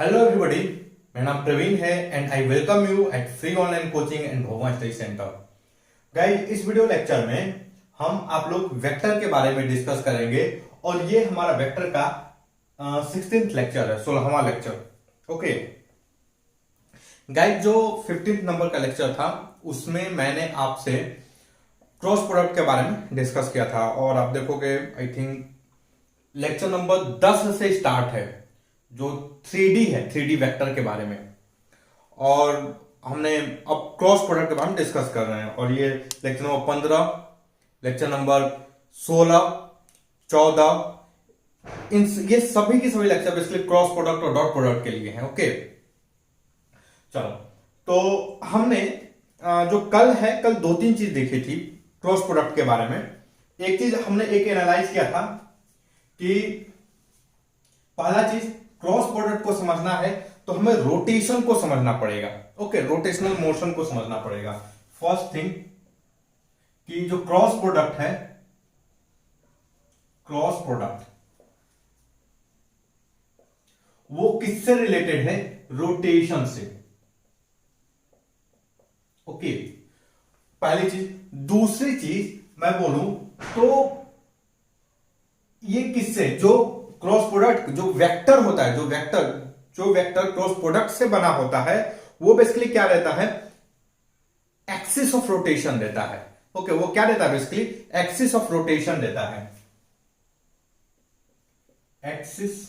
Hello everybody, मेरा नाम प्रवीण है and I welcome you at free online coaching and Bhagwan study centre. Guys, इस video lecture में हम आप लोग वेक्टर के बारे में डिस्कस करेंगे और ये हमारा वेक्टर का 16th लेक्चर है, 16वां लेक्चर। ओके गाइस, जो 15th नंबर का लेक्चर था उसमें मैंने आपसे क्रॉस प्रोडक्ट के बारे में डिस्कस किया था और आप देखोगे आई थिंक लेक्चर नंबर 10 से स्टार्ट है जो 3D है, 3D वेक्टर के बारे में। और हमने अब क्रॉस प्रोडक्ट के बारे में डिस्कस कर रहे हैं और ये लेक्चर नंबर 15, लेक्चर नंबर 16, 14, ये सभी के सभी लेक्चर बेसिकली क्रॉस प्रोडक्ट और डॉट प्रोडक्ट के लिए हैं। ओके चलो, तो हमने जो कल दो तीन चीज देखी थी क्रॉस प्रोडक्ट के बारे में। एक चीज हमने एनालाइज किया था कि पहला चीज क्रॉस प्रोडक्ट को समझना है तो हमें रोटेशन को समझना पड़ेगा। ओके, रोटेशनल मोशन को समझना पड़ेगा। फर्स्ट थिंग कि जो क्रॉस प्रोडक्ट है, क्रॉस प्रोडक्ट वो किससे रिलेटेड है? रोटेशन से। ओके, पहली चीज। दूसरी चीज मैं बोलूं तो ये किससे, जो क्रॉस प्रोडक्ट जो वेक्टर होता है, जो वेक्टर क्रॉस प्रोडक्ट से बना होता है वो बेसिकली क्या रहता है? एक्सिस ऑफ रोटेशन देता है। ओके, वो क्या देता है? बेसिकली एक्सिस ऑफ रोटेशन देता है। Axis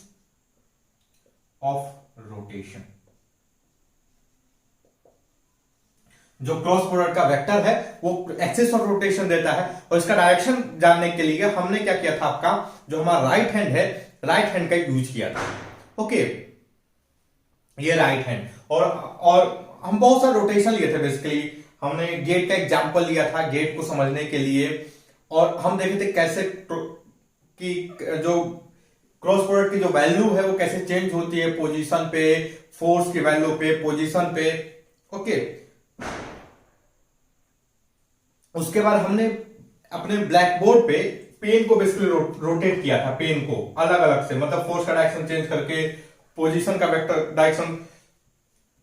of rotation. जो क्रॉस प्रोडक्ट का वेक्टर है वो एक्सिस ऑफ रोटेशन देता है और इसका डायरेक्शन जानने के लिए हमने क्या किया था? आपका जो हमारा राइट हैंड है, राइट हैंड का यूज किया था। ओके, ये राइट हैंड और हम बहुत सारे रोटेशन लिए थे। बेसिकली हमने गेट का एग्जांपल लिया था गेट को समझने के लिए और हम देखे थे कैसे कि जो क्रॉस प्रोडक्ट की जो वैल्यू है वो कैसे चेंज होती है पोजीशन पे, फोर्स की वैल्यू पे, पोजीशन पे। ओके, उसके बाद हमने अपने ब्लैक बोर्ड पे पेन को बेसिकली रोटेट किया था, पेन को अलग अलग से, मतलब फोर्स का डायरेक्शन चेंज करके, पोजीशन का वेक्टर डायरेक्शन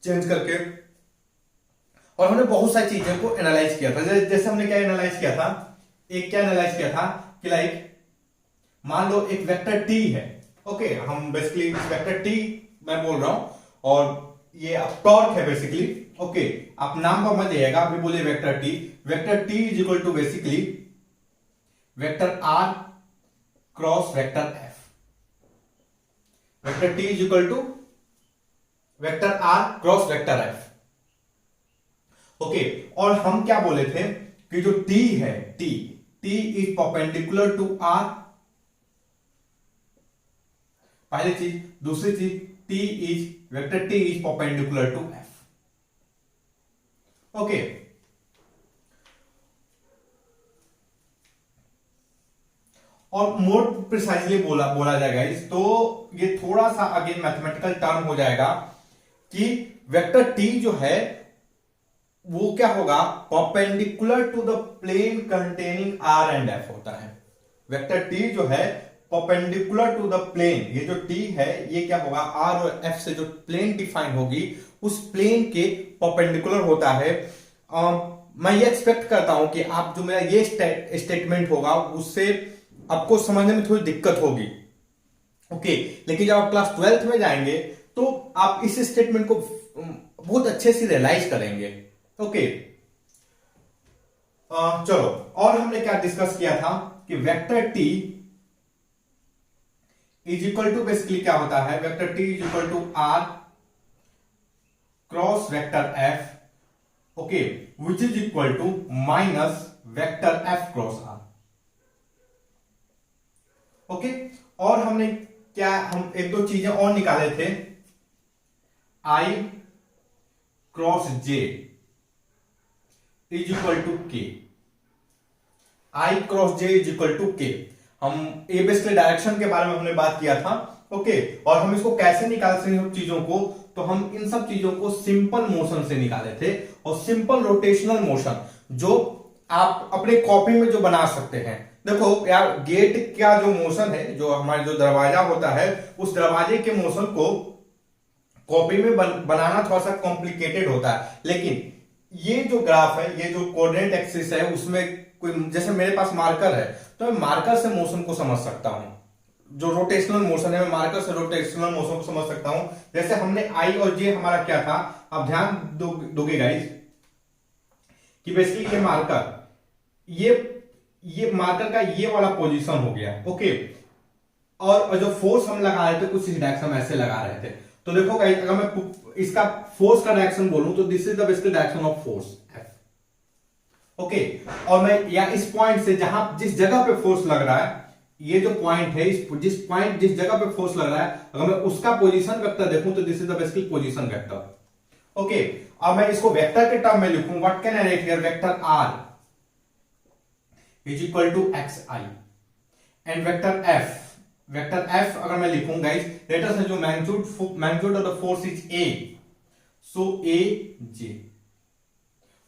चेंज करके, और हमने बहुत सारी चीजों को एनालाइज किया था। जैसे हमने क्या एनालाइज किया था? क्या एनालाइज किया था कि लाइक मान लो एक वेक्टर टी है। ओके, हम बेसिकली वेक्टर टी मैं बोल रहा हूं और ये टॉर्क है बेसिकली। ओके, आप नाम पर मत जाइएगा, अभी बोलिए vector T. Vector T is equal to basically vector R cross vector F. Vector T is equal to vector R cross vector F. Okay, और हम क्या बोले थे कि जो टी है, T is perpendicular to R, पहली चीज। दूसरी चीज vector T is perpendicular to F. Okay, और मोर प्रिसाइजली बोला जाएगा इस, तो ये थोड़ा सा अगेन मैथमेटिकल टर्म हो जाएगा कि वेक्टर टी जो है वो क्या होगा? Perpendicular to the plane containing R and F होता है। वेक्टर टी जो है परपेंडिकुलर टू द प्लेन, ये जो टी है ये क्या होगा? आर और एफ से जो प्लेन डिफाइन होगी उस प्लेन के परपेंडिकुलर होता है। मैं ये एक्सपेक्ट करता हूं कि आप जो मेरा ये स्टेटमेंट होगा उससे आपको समझने में थोड़ी दिक्कत होगी। ओके, लेकिन जब आप क्लास 12th में जाएंगे तो आप इस स्टेटमेंट को बहुत अच्छे से रियलाइज करेंगे। ओके, चलो, और हमने क्या डिस्कस किया था कि vector T is equal to basically क्या होता है? Vector T is equal to R cross vector F. Okay, which is equal to minus vector F cross R. Okay, और हमने क्या, हम एक दो चीजें और निकाले थे। I cross j is equal to k. I cross j is equal to k. हम ए बेसिकली डायरेक्शन के बारे में हमने बात किया था। ओके, और हम इसको कैसे निकाल सकते हैं चीजों को? तो हम इन सब चीजों को सिंपल मोशन से निकाले थे और सिंपल रोटेशनल मोशन जो आप अपने कॉपी में जो बना सकते हैं। देखो यार, गेट का जो मोशन है, जो हमारे जो दरवाजा होता है उस दरवाजे के मोशन को कॉपी में बनाना थोड़ा सा कॉम्प्लिकेटेड होता है, लेकिन ये जो ग्राफ है, ये जो कोऑर्डिनेट एक्सिस है, उसमें कोई जैसे मेरे पास मार्कर है तो मैं मार्कर से मोशन को समझ सकता हूं। जो रोटेशनल मोशन है मैं मार्कर से रोटेशनल मोशन को समझ सकता हूं। जैसे हमने आई और जे हमारा क्या था, अब ध्यान दोगे गाइस कि बेसिकली ये मार्कर, ये मार्कर का ये वाला पोजीशन हो गया, ओके। और जो फोर्स हम लगा रहे थे कुछ इस डायरेक्शन में ऐसे लगा रहे थे, तो देखो गाइस अगर मैं इसका फोर्स का डायरेक्शन बोलूं तो this is the basically direction of force F, okay. और मैं या इस पॉइंट से जहां जिस जगह पे फोर्स लग रहा है, ये जो पॉइंट है, जिस जगह पे फोर्स लग रहा है, अगर मैं उसका पोजीशन वेक्टर देखूं तो this is the basically position vector, okay. अब मैं इसको वेक्टर के टर्म में लिखूं, what can I write here, vector are is equal to X I and vector F अगर मैं लिखूं गाइस, लेट अस जो magnitude of the force is A, so A J,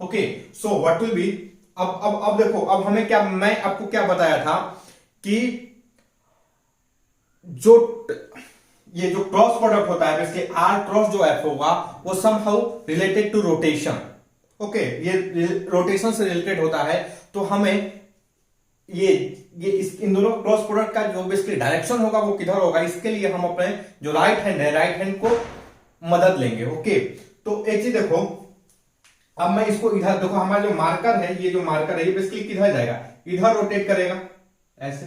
okay. So what will be, अब देखो, अब हमें क्या, मैं आपको क्या बताया था कि जो ये जो क्रॉस प्रोडक्ट होता है बेसिकली आर क्रॉस जो एफ होगा वो somehow related to rotation, okay. ये रोटेशन से रिलेटेड होता है, तो हमें ये इन दोनों क्रॉस प्रोडक्ट का जो बेसिकली डायरेक्शन होगा वो किधर होगा, इसके लिए हम अपने जो राइट हैंड है, राइट हैंड को मदद लेंगे, ओके। तो एक चीज देखो, अब मैं इसको इधर देखो, हमारा जो मार्कर है, ये जो मार्कर है ये बेसिकली किधर जाएगा, इधर रोटेट करेगा ऐसे।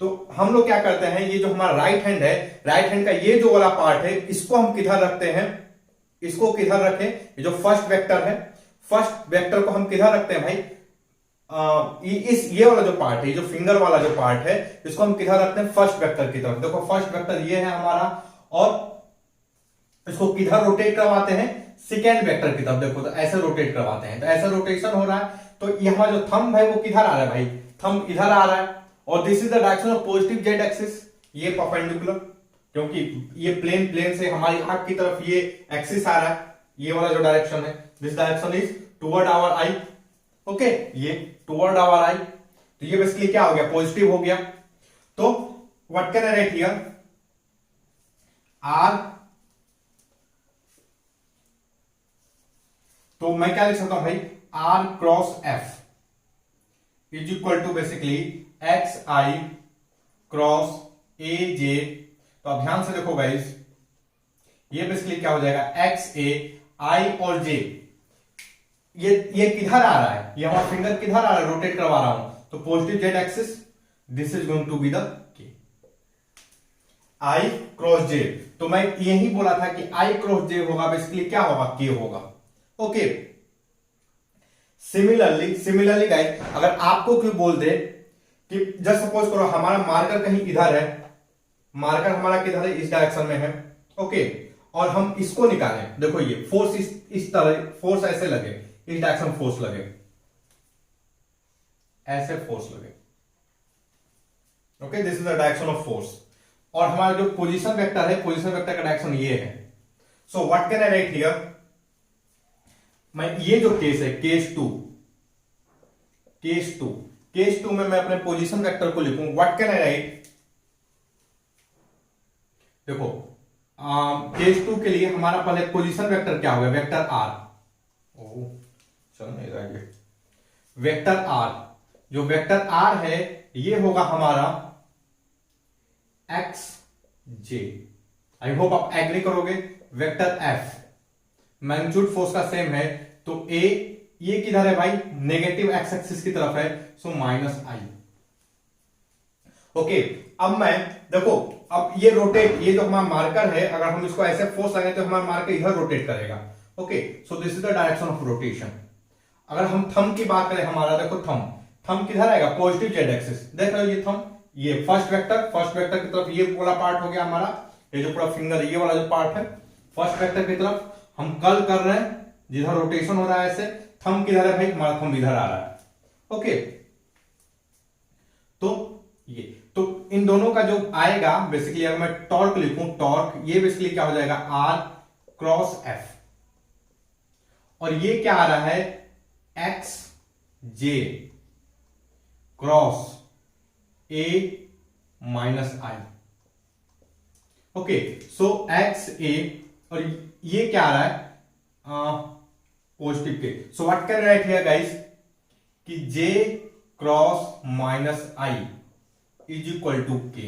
तो हम लोग क्या करते हैं, ये जो हमारा राइट हैंड है, राइट हैंड का ये जो वाला पार्ट है, इसको हम किधर रखते हैं, इसको किधर रखें, ये जो फर्स्ट वेक्टर है, फर्स्ट वेक्टर को हम किधर रखते हैं भाई, ये वाला जो पार्ट है, जो फिंगर वाला जो पार्ट है, इसको हम किधर रखते हैं, फर्स्ट वेक्टर की तरफ। देखो फर्स्ट वेक्टर ये है हमारा, और इसको किधर रोटेट करवाते हैं, सेकेंड वेक्टर की तरफ। देखो तो ऐसे रोटेट करवाते हैं, तो ऐसा रोटेशन हो रहा है, तो यहां जो थंब है वो किधर आ रहा है भाई, थंब इधर आ रहा है, और this is the direction of positive Z axis, ये परपेंडिकुलर, क्योंकि ये प्लेन से हमारी आंख की तरफ ये एक्सिस आ रहा है, ये वाला जो डायरेक्शन है, this direction is toward our I, okay, ये टुवर्ड आवर आई, तो ये बेसिकली क्या हो गया, पॉजिटिव हो गया। तो what can I write here, r, तो मैं क्या लिख सकता हूं भाई, r cross f is equal to basically x I cross a j. तो अब ध्यान से देखो गाइस, ये बेसिकली क्या हो जाएगा, एक्स ए आई और जे, ये किधर आ रहा है, ये हमारा फिंगर किधर आ रहा है, रोटेट करवा रहा हूं, तो positive Z axis, this is going to be the K, I cross जे। तो मैं यही बोला था कि आई क्रॉस जे होगा बेसिकली क्या होगा, के होगा, ओके। सिमिलरली गाइस, अगर आपको कोई बोल दे कि जस्ट सपोज करो हमारा मार्कर कहीं इधर है, मार्कर हमारा किधर है, इस डायरेक्शन में है, ओके, और हम इसको निकालें, देखो ये फोर्स इस तरह, फोर्स ऐसे लगे, इस डायरेक्शन फोर्स लगे, ऐसे फोर्स लगे, okay, this is the direction of force, और हमारा जो पोजीशन वेक्टर है, पोजीशन वेक्टर का डायरेक्शन ये है। So what can I write here, मैं ये जो केस है, केस टू में मैं अपने पोजीशन वेक्टर को लिखूं, व्हाट कैन आई राइट, देखो केस टू के लिए हमारा पहले पोजीशन वेक्टर क्या होगा, वेक्टर आर, चल नहीं रहा है, वेक्टर आर, जो वेक्टर आर है ये होगा हमारा एक्स जे, आई होप आप एग्री करोगे। वेक्टर एफ मैग्नीट्यूड फोर्स का सेम है, तो ए ये किधर है भाई, नेगेटिव एक्स एक्सिस की तरफ है, सो माइनस आई, ओके। अब मैं देखो, अब ये रोटेट, ये जो हमारा मार्कर है, अगर हम इसको ऐसे फोर्स लगाए तो हमारा मार्कर इधर रोटेट करेगा, okay. So this is the direction of rotation. अगर हम थंब की बात करें, हमारा देखो थंब किधर आएगा, पॉजिटिव जेड एक्सिस, देख रहे हो ये थंब, ये फर्स्ट वेक्टर की तरफ ये वाला पार्ट हो गया हमारा, ये जो पूरा फिंगर ये वाला जो पार्ट है फर्स्ट वेक्टर की तरफ हम कर्ल कर रहे हैं, जिधर रोटेशन हो रहा है ऐसे, थंब किधर है भाई, हमारा थंब इधर आ रहा है, ओके। तो इन दोनों का जो आएगा बेसिकली, अगर मैं टॉर्क लिखूं, टॉर्क ये बेसिकली क्या हो जाएगा, आर क्रॉस एफ, और ये क्या आ रहा है, x j cross A minus i, okay, so x a, और ये क्या आ रहा है, positive k. So what can write here guys कि j cross minus i is equal to k.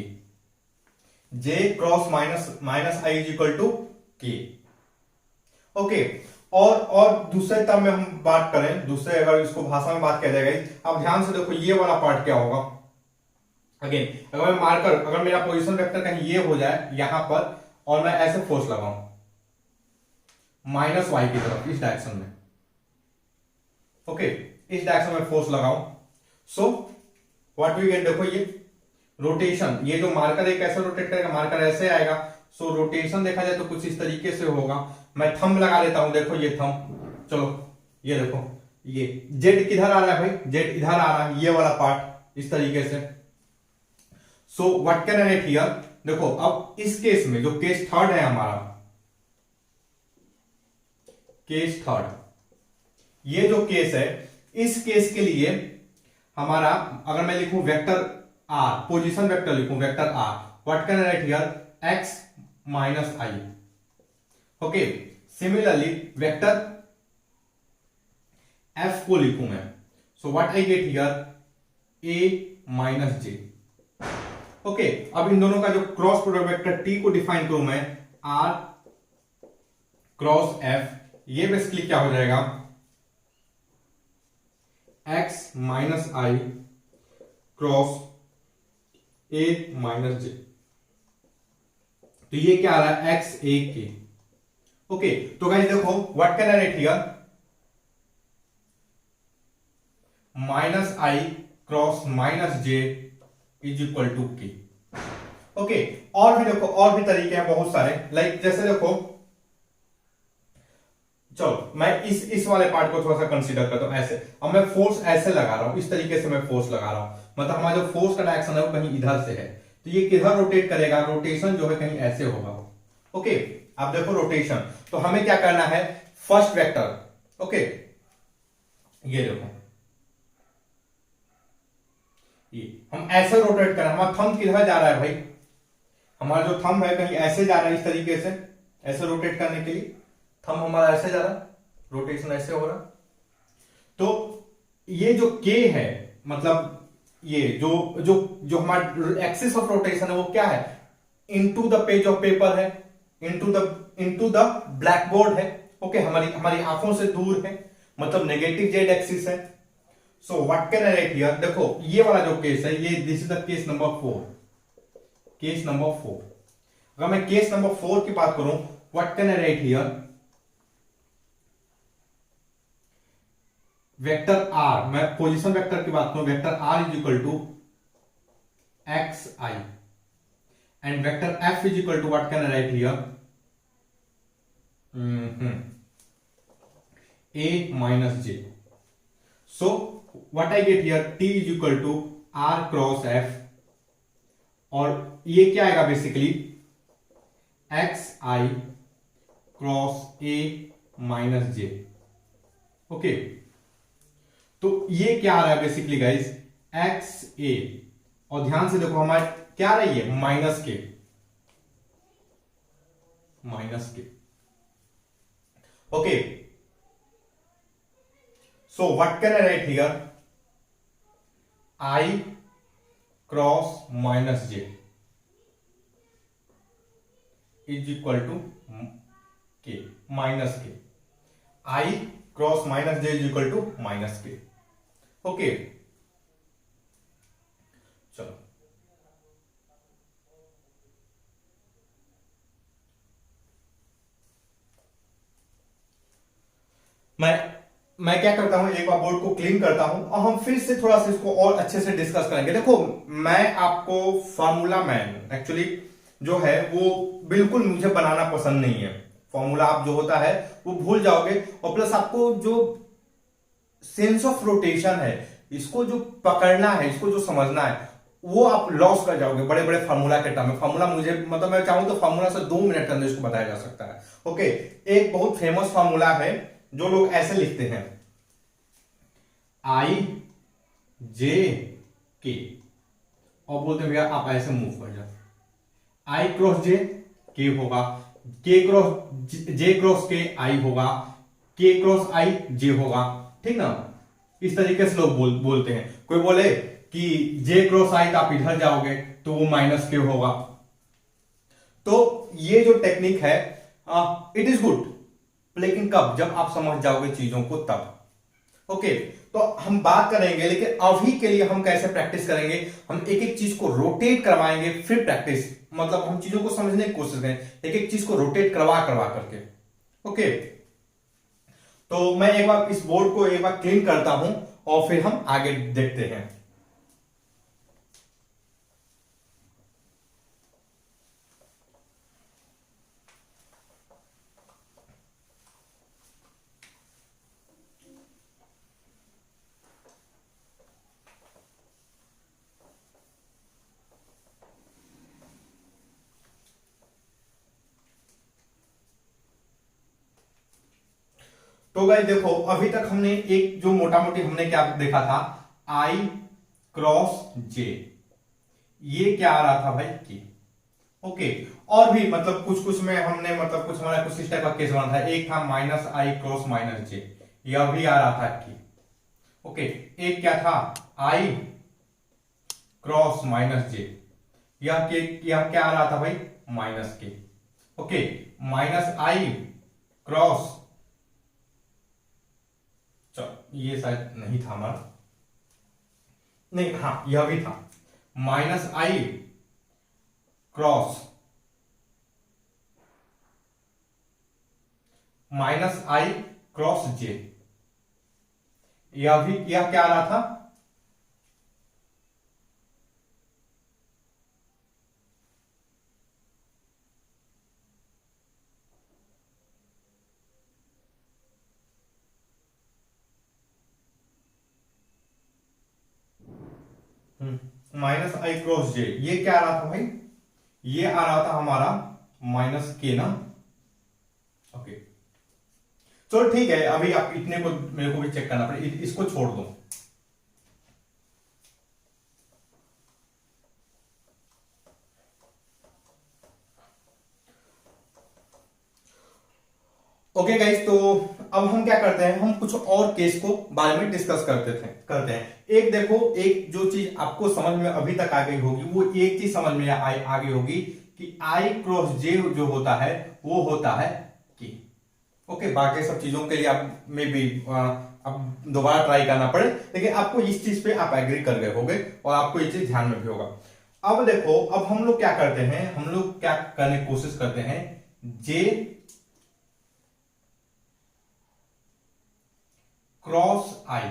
J cross minus i is equal to के। Okay, और दूसरे टर्म में हम बात करें, दूसरे अगर इसको भाषा में बात किया जाएगा, अब ध्यान से देखो ये वाला पार्ट क्या होगा। अगेन अगर मैं मार्कर, अगर मेरा पोजीशन वेक्टर कहीं ये हो जाए यहां पर, और मैं ऐसे फोर्स लगाऊं माइनस वाई की तरफ इस डायरेक्शन में, ओके, इस डायरेक्शन में फोर्स लगाऊं, सो व्हाट वी गेट, देखो ये रोटेशन, ये जो मार्कर है कैसे रोटेट करेगा, मार्कर ऐसे आएगा। सो रोटेशन देखा जाए तो कुछ इस तरीके से होगा। मैं थंब लगा देता हूं, देखो ये थंब, चलो ये देखो, ये जेड किधर आ रहा है भाई, जेड इधर आ रहा है, ये वाला पार्ट इस तरीके से। सो what can I write here, देखो अब इस केस में जो केस थर्ड है हमारा, केस थर्ड, ये जो केस है, इस केस के लिए हमारा, अगर मैं लिखूं वेक्टर आर, पोजीशन वेक्टर लिखूं vector r, what can I write here, x minus i. Okay, similarly vector f को लिखूं मैं, so what I get here, A minus J. Okay, अब इन दोनों का जो क्रॉस प्रोडक्ट वेक्टर टी को डिफाइन करूं मैं, आर क्रॉस एफ, ये बेसिकली क्या हो जाएगा, एक्स माइनस आई क्रॉस ए माइनस जे। तो ये क्या आ रहा है, एक्स ए के। ओके, तो गाइस देखो what can I write here, minus I cross minus J is equal to के। ओके, और भी देखो, और भी तरीके हैं बहुत सारे, लाइक जैसे देखो, चलो मैं इस वाले पार्ट को थोड़ा सा कंसीडर करता हूं ऐसे। अब मैं फोर्स ऐसे लगा रहा हूं, इस तरीके से मैं फोर्स लगा रहा हूं, मतलब हमारा जो फोर्स का डायरेक्शन है वो कहीं इधर से है, तो ये किधर रोटेट करेगा, रोटेशन जो है कहीं ऐसे होगा। ओके, आप देखो रोटेशन, तो हमें क्या करना है, फर्स्ट वेक्टर, ओके, ये देखो, ये हम ऐसे रोटेट करें, हमारा थंब किधर जा रहा है भाई, हमारा जो थंब है कहीं ऐसे जा रहा है, इस तरीके से ऐसे रोटेट करने के लिए थंब हमारा ऐसे जा रहा है, रोटेशन ऐसे हो रहा। तो ये जो के है, मतलब ये जो जो जो हमारा एक्सिस ऑफ रोटेशन है वो क्या है, into the page of paper है, इनटू द ब्लैक बोर्ड है। ओके, हमारी हमारी आंखों से दूर है, मतलब नेगेटिव जेड एक्सिस है। So what can I write here, देखो ये वाला जो केस है, ये this is the case number 4, case number 4। अगर मैं केस नंबर 4 की बात करूं, what can I write here, vector R, मैं पोजीशन वेक्टर की बात करूं, vector are is equal to X I, and vector F is equal to what can I write here, A minus J. So what I get here, T is equal to R cross F, और ये क्या आएगा basically, x आई cross ए minus जे। Okay, तो ये क्या आ रहा है बेसिकली गाइस, एक्स ए, और ध्यान से देखो हमारे क्या आ रही है, minus k, minus k. Okay, so what can I write here, I cross minus J is equal to k, minus k, I cross minus J is equal to minus k. Okay, चलो मैं क्या करता हूं, एक बार board को clean करता हूं और हम फिर से थोड़ा सा इसको और अच्छे से डिस्कस करेंगे। देखो मैं आपको फार्मूला मैन एक्चुअली जो है वो बिल्कुल मुझे बनाना पसंद नहीं है, फॉर्मूला आप जो होता है वो भूल जाओगे, और प्लस आपको जो सेंस ऑफ रोटेशन है, इसको जो पकड़ना है, इसको जो समझना है, वो आप लॉस कर जाओगे बड़े बड़े फार्मूला के टर्म में। फार्मूला मुझे, मतलब मैं चाहूं तो फार्मूला से 2 मिनट के अंदर इसको बताया जा सकता है। ओके, एक बहुत फेमस फार्मूला है जो लोग ऐसे लिखते हैं, आई जे के, और बोलते हैं भैया आप ऐसे मूव कर जाओ, आई क्रॉस जे के होगा, के क्रॉस जे क्रॉस के आई होगा, के क्रॉस आई जे होगा, ठीक ना। इस तरीके से लोग बोलते हैं। कोई बोले कि जे क्रॉस आई तो आप इधर जाओगे तो वो माइनस के होगा। तो ये जो टेक्निक है इट इज गुड, लेकिन कब, जब आप समझ जाओगे चीजों को तब। ओके, तो हम बात करेंगे, लेकिन अभी के लिए हम कैसे प्रैक्टिस करेंगे, हम एक एक चीज को रोटेट करवाएंगे फिर प्रैक्टिस, मतलब हम चीजों को समझने की कोशिश करें, एक एक चीज को रोटेट करवा करवा करके। ओके, तो मैं एक बार इस बोर्ड को एक बार क्लीन करता हूं और फिर हम आगे देखते हैं। तो गाइस देखो, अभी तक हमने एक जो मोटा मोटी हमने क्या देखा था, आई क्रॉस जे, ये क्या आ रहा था भाई, के। ओके, और भी मतलब कुछ कुछ में हमने मतलब कुछ हमारा कुछ इस टाइप का केस बना था। एक था माइनस आई क्रॉस माइनस जे, यह भी आ रहा था के। ओके, एक क्या था, आई क्रॉस माइनस जे, यह क्या आ रहा था भाई, माइनस के। ओके, माइनस आई क्रॉस, ये शायद नहीं था हमारा, नहीं, हाँ यह भी था, माइनस आई क्रॉस जे, यह क्या आ रहा था, माइनस आई क्रॉस जे, ये क्या आ रहा था भाई, ये आ रहा था हमारा माइनस के ना। ओके, चलो ठीक है, अभी आप इतने को मेरे को भी चेक करना पड़े, इसको छोड़ दो। ओके गाइस, तो अब हम क्या करते हैं, हम कुछ और केस को बारे में डिस्कस करते हैं। एक देखो, एक जो चीज आपको समझ में अभी तक आ गई होगी, वो एक चीज समझ में आ गई होगी कि आई क्रॉस जे जो होता है वो होता है के। ओके, बाकी सब चीजों के लिए आप में भी अब दोबारा ट्राई करना पड़े, लेकिन आपको इस चीज पे आप एग्री कर गए होगे और आपको ये चीज ध्यान में भी होगा। अब देखो, अब हम लोग क्या करते हैं, हम लोग क्या करने की कोशिश करते हैं, जे क्रॉस आई,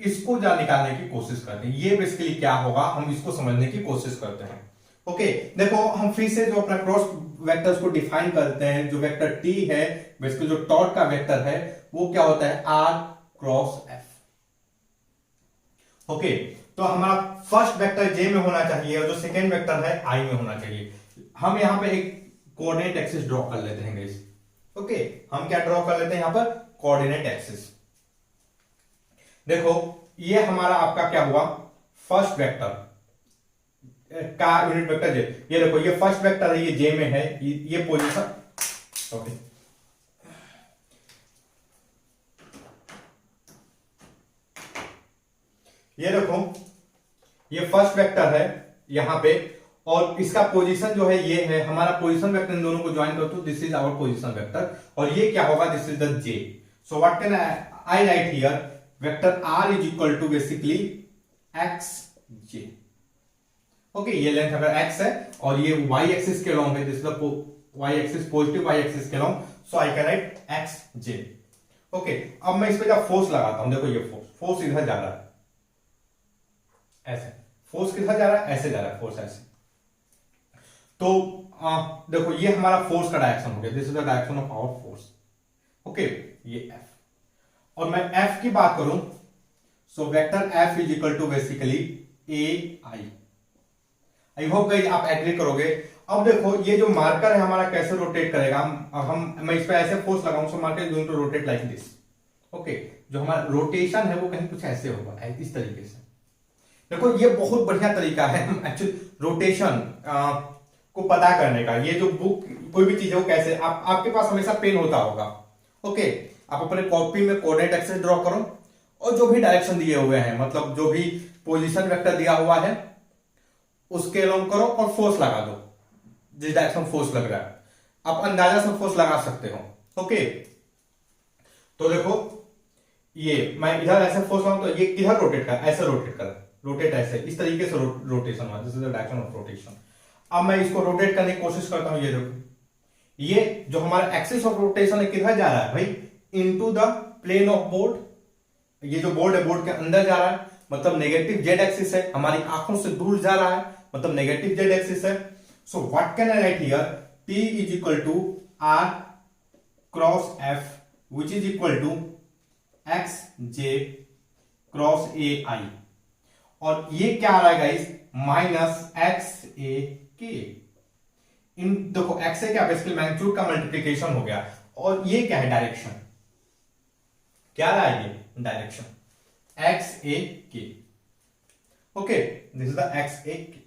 इसको जा निकालने की कोशिश करते हैं। ये बेसिकली क्या होगा, हम इसको समझने की कोशिश करते हैं। ओके, देखो हम फिर से जो अपना क्रॉस वेक्टर्स को डिफाइन करते हैं, जो वेक्टर टी है, बेसिकली जो टॉर्क का वेक्टर है, वो क्या होता है, आर क्रॉस एफ। ओके, तो हमारा फर्स्ट वेक्टर जे में होना चाहिए और जो सेकेंड वेक्टर है आई में होना चाहिए। हम यहां पे एक कोऑर्डिनेट एक्सिस ड्रॉ कर लेते हैं गाइस। ओके, हम क्या ड्रॉ कर लेते हैं यहां पर, कोऑर्डिनेट एक्सिस। देखो, ये हमारा आपका क्या हुआ, फर्स्ट वेक्टर का यूनिट वेक्टर जे। ये देखो, ये फर्स्ट वेक्टर है, ये जे में है, ये पोजीशन। ओके, ये देखो, ये फर्स्ट वेक्टर है यहां पे, और इसका पोजीशन जो है ये है हमारा पोजीशन वेक्टर। इन दोनों को ज्वाइन कर दो, this is our position vector, और ये क्या होगा, this is the j. So what can I write here, vector are is equal to basically x j. Okay, ये लेंथ अगर एक्स है और ये वाई एक्सिस के लॉन्ग है, this is the y axis, positive y axis के long, so I can write x j. Okay, अब मैं इस पे जब फोर्स लगाता हूं, देखो ये फोर्स इधर जा रहा है, ऐसे फोर्स किधर जा रहा है, ऐसे जा रहा है फोर्स, ऐसे। तो देखो, ये हमारा फोर्स का डायरेक्शन हो गया, this is the direction of our force. Okay, ये एफ, और मैं एफ की बात करूं, so vector F is equal to basically A I. I hope guys आप एग्री करोगे। अब देखो, ये जो मार्कर है हमारा कैसे रोटेट करेगा, मैं इस पे ऐसे फोर्स लगाऊं, so marker is going to rotate like this. Okay, जो हमारा रोटेशन है वो कहीं कुछ ऐसे होगा, इस तरीके से। देखो, ये बहुत बढ़िया तरीका है एक्चुअली रोटेशन को पता करने का। ये जो बुक कोई भी चीज है वो कैसे, आपके पास हमेशा पेन होता होगा। ओके, आप अपने कॉपी में कोऑर्डिनेट एक्सिस ड्रॉ करो और जो भी डायरेक्शन दिए हुए हैं, मतलब जो भी पोजीशन वेक्टर दिया हुआ है उसके अलोंग करो और फोर्स लगा दो, जिस डायरेक्शन फोर्स लग रहा है आप अंदाजा से फोर्स लगा सकते हो। ओके, तो देखो ये मैं इधर ऐसे फोर्स लगाऊं तो ये किधर रोटेट कर, ऐसे रोटेट कर, रोटेट ऐसे, इस तरीके से रोटेशन हुआ, this is the direction of rotation. अब मैं इसको रोटेट करने की कोशिश करता हूं, ये देखो ये जो हमारा एक्सिस ऑफ रोटेशन है किधर जा रहा है भाई, into the plane of board. ये जो बोर्ड है बोर्ड के अंदर जा रहा है, मतलब नेगेटिव जेड एक्सिस है, हमारी आंखों से दूर जा रहा है, मतलब नेगेटिव जेड एक्सिस है। So what can I write here, T is equal to R cross F which is equal to x j cross A i, और ये क्या आ रहा है गाइस, माइनस एक्स ए के। इन देखो एक्स ए क्या, बेसिकली मैग्नीट्यूड का मल्टीप्लीकेशन हो गया, और ये क्या है, डायरेक्शन क्या रहा है, ये direction x a k. Okay, this is the x a k.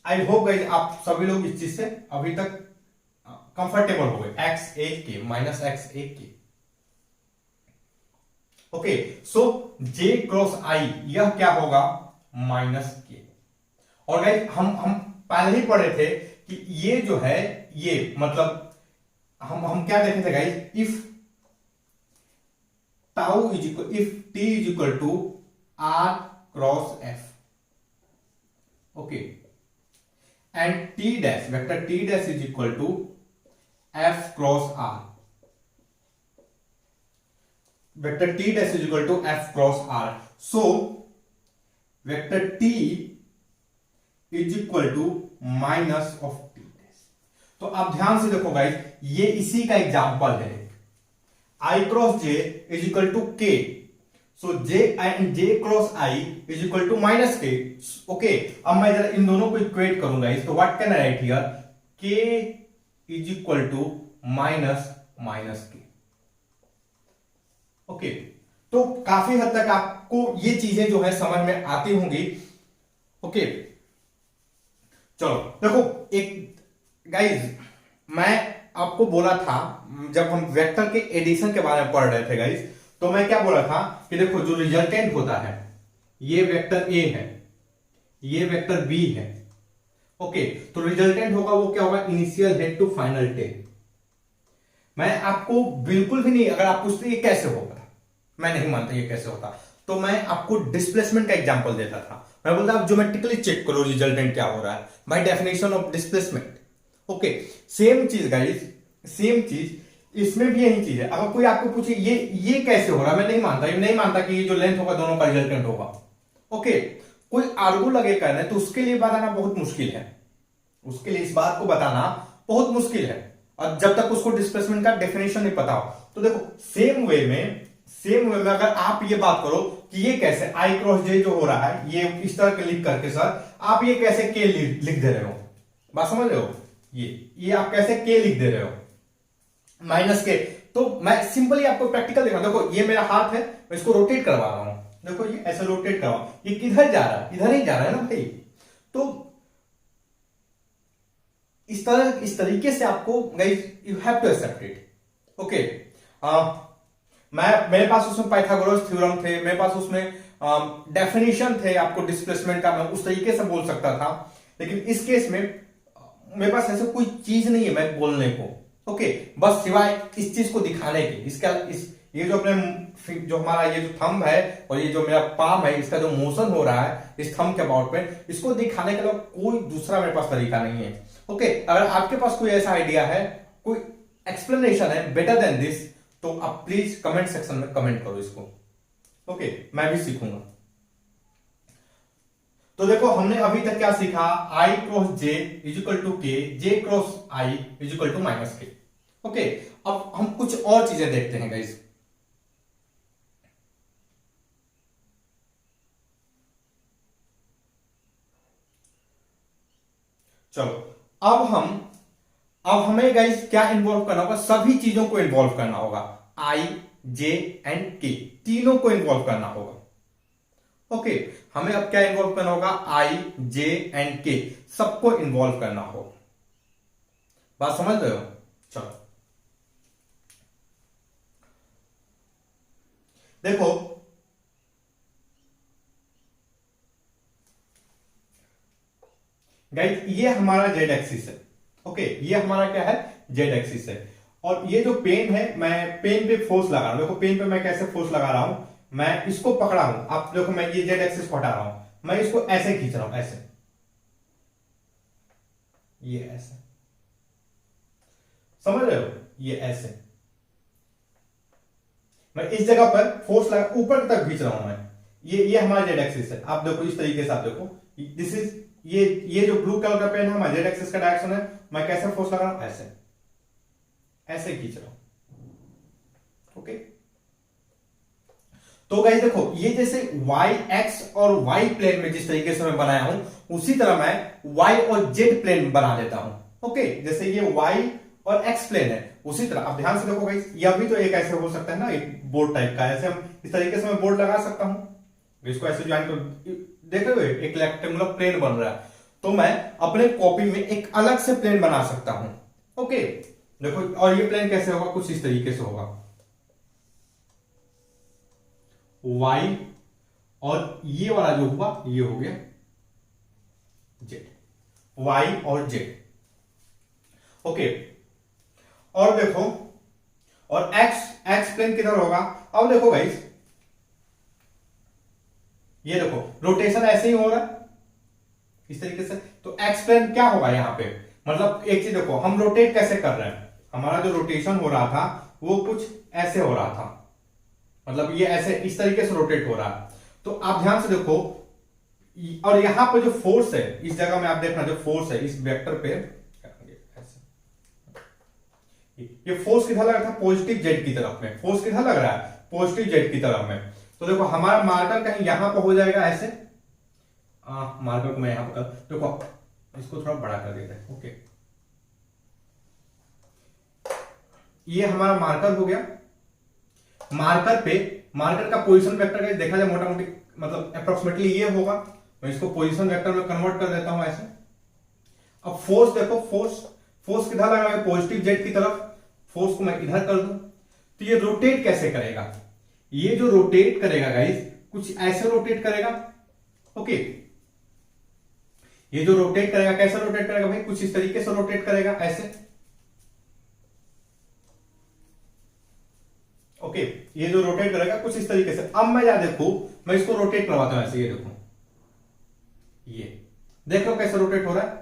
I hope guys आप सभी लोग इस चीज से अभी तक कंफर्टेबल हो गए, एक्स ए के minus x a k. Okay, so J cross आई यह क्या होगा, माइनस के। और गाइस हम पहले ही पढ़े थे कि ये जो है, ये मतलब हम क्या देखे थे guys, if tau is equal, if T is equal to R cross F, okay, and T dash, vector T dash is equal to F cross R, vector T dash is equal to F cross R. So vector T is equal to minus of T dash. तो आप ध्यान से देखो guys, ये इसी का example है, i cross j is equal to k, so j and j cross i is equal to minus k. Okay, अब मैं जरा इन दोनों को इक्वेट करूंगा इस, तो what can I write here, k is equal to minus minus k. Okay, तो काफी हद तक आपको ये चीजें जो है समझ में आती होंगी। ओके, चलो देखो, एक गाइज मैं आपको बोला था जब हम वेक्टर के एडिशन के बारे में पढ़ रहे थे गाइज, तो मैं क्या बोला था कि देखो जो रिजल्टेंट होता है, ये वेक्टर ए है, ये वेक्टर बी है। ओके, तो रिजल्टेंट होगा वो क्या होगा, initial head to final tail. मैं आपको बिल्कुल भी नहीं, अगर आप पूछते ये कैसे होगा, मैं नहीं मानता ये कैसे होता, तो मैं आपको डिस्प्लेसमेंट का एग्जांपल देता था। मैं बोलता आप ज्योमेट्रिकली चेक करो रिजल्टेंट क्या हो रहा है by definition of displacement. Okay, same चीज गाइस, सेम चीज इसमें भी यही चीज है। अगर कोई आपको पूछे ये कैसे हो रहा है, मैं नहीं मानता, ये नहीं मानता कि ये जो लेंथ होगा दोनों का रिजल्टेंट होगा। ओके, कोई आर्गू लगे करने तो उसके लिए बताना बहुत मुश्किल है, उसके लिए इस बात को बताना बहुत मुश्किल है, और जब तक उसको डिस्प्लेसमेंट का डेफिनेशन नहीं पता हो। तो देखो सेम वे में अगर आप ये बात करो कि ये कैसे आई क्रॉस जे जो हो रहा है, ये इस तरह के लिख करके सर आप ये कैसे के लिख दे रहे हो, बात समझ रहे हो, ये आप कैसे के लिख दे रहे हो माइनस के। तो मैं सिंपली आपको प्रैक्टिकल दिखा, देखो ये मेरा हाथ है, मैं इसको रोटेट करवा रहा हूं, देखो ये ऐसे रोटेट करवा, ये किधर जा रहा है, इधर ही जा रहा है ना भाई। तो इस तरीके से आपको guys you have to accept it. Okay, मेरे पास उसमें पाइथागोरस थ्योरम थे, मेरे पास उसमें डेफिनेशन थे आपको डिस्प्लेसमेंट का, मैं उस तरीके से बोल सकता था, लेकिन इस केस में मेरे पास ऐसा कोई चीज नहीं है मैं बोलने को। ओके, बस सिवाय इस चीज को दिखाने के, इसका ये जो अपने जो हमारा ये जो थंब है और ये जो मेरा पाम है, इसका जो मोशन हो रहा है इस थंब के अबाउट में, इसको दिखाने के लिए कोई दूसरा मेरे पास तरीका नहीं है। ओके, अगर आपके पास कोई ऐसा आइडिया है, कोई एक्सप्लेनेशन है बेटर देन दिस, तो आप प्लीज कमेंट सेक्शन में कमेंट करो इसको। ओके, मैं भी सीखूंगा। तो देखो हमने अभी तक क्या सीखा, i cross j is equal to k, j cross i is equal to minus k. Okay, अब हम कुछ और चीजें देखते हैं गाइस। चलो अब हमें गाइस क्या इन्वॉल्व करना होगा, सभी चीजों को इन्वॉल्व करना होगा, आई जे एंड के तीनों को इन्वॉल्व करना होगा। ओके, हमें अब क्या इन्वॉल्व करना होगा, आई जे एंड के सबको इन्वॉल्व करना हो। बात समझ रहे हो? चलो देखो, गाइस ये हमारा जेड एक्सिस है। ओके, ये हमारा क्या है, जेड एक्सिस है। और ये जो पेन है, मैं पेन पे फोर्स लगा रहा हूं। देखो पेन पे मैं कैसे फोर्स लगा रहा हूं, मैं इसको पकड़ा हूं। आप देखो, मैं ये जेड एक्सिस को हटा रहा हूं, मैं इसको ऐसे खींच रहा हूं, ऐसे, ये ऐसे, समझ रहे हो, ये ऐसे मैं इस जगह पर फोर्स लगा, ऊपर तक खींच रहा हूं मैं। ये हमारा जेड एक्सिस है। आप देखो इस तरीके से, आप देखो दिस इज, ये जो ब्लू कलर का पेन है हमारा जेड एक्सिस का डायरेक्शन है। मैं कैसे फोर्स लगा रहा हूं, ऐसे, ऐसे खींच रहा हूं। ओके, तो गाइस देखो, ये जैसे वाई एक्स और वाई प्लेन में जिस तरीके से मैं बनाया हूं, उसी तरह मैं वाई और जेड प्लेन बना देता हूं। ओके, जैसे ये वाई और एक्स प्लेन है, उसी तरह आप ध्यान से देखो गाइस, यह भी तो एक ऐसे हो सकता है ना, एक बोर्ड टाइप का। ऐसे हम इस तरीके से मैं बोर्ड लगा सकता हूं, इसको ऐसे ज्वाइन कर, देख रहे हो एक रेक्टेंगुलर प्लेन बन रहा है। तो मैं अपने कॉपी में एक अलग से प्लेन बना सकता हूं। ओके, देखो, और ये प्लेन कैसे होगा, कुछ इस तरीके से होगा, वाई और ये वाला जो हुआ ये हो गया जेड, वाई और जेड। ओके, और देखो, और एक्स एक्स प्लेन किधर होगा, अब देखो गाइस, ये देखो रोटेशन ऐसे ही हो रहा है इस तरीके से। तो एक्स प्लेन क्या होगा यहां पे, मतलब एक चीज देखो, हम रोटेट कैसे कर रहे हैं, हमारा जो रोटेशन हो रहा था वो कुछ ऐसे हो रहा था, मतलब ये ऐसे इस तरीके से रोटेट हो रहा है। तो आप ध्यान से देखो, और यहां पर जो फोर्स है इस जगह में, आप देखना जो फोर्स है इस वेक्टर पे, ये फोर्स किधर लग रहा था, पॉजिटिव जेड की तरफ में। फोर्स किधर लग रहा है, पॉजिटिव जेड की तरफ में। तो देखो हमारा मार्कर कहीं यहां पर हो जाएगा ऐसे, मार्कर को मैं यहां पर देखो, इसको थोड़ा बड़ा कर देते हैं। ओके, ये हमारा मार्कर हो गया। मार्कर पे, मार्कर का पोजीशन वेक्टर का देखा जाए मोटा मोटी, मतलब अप्रोक्सीमेटली ये होगा। मैं इसको पोजीशन वेक्टर में कन्वर्ट कर देता हूं ऐसे। अब फोर्स देखो, फोर्स किधर लगा है, पॉजिटिव जेड की तरफ। फोर्स को मैं इधर कर दूं, तो ये रोटेट कैसे करेगा, ये जो रोटेट करेगा गाइस, कुछ ऐसे रोटेट करेगा। ओके, ये जो रोटेट करेगा, कैसे रोटेट करेगा भाई, कुछ इस तरीके से रोटेट करेगा ऐसे। ओके, ये जो रोटेट करेगा कुछ इस तरीके से। अब मैं क्या देखू, मैं इसको रोटेट करवाता हूं ऐसे, ये देखो, ये देख लो कैसे रोटेट हो रहा है।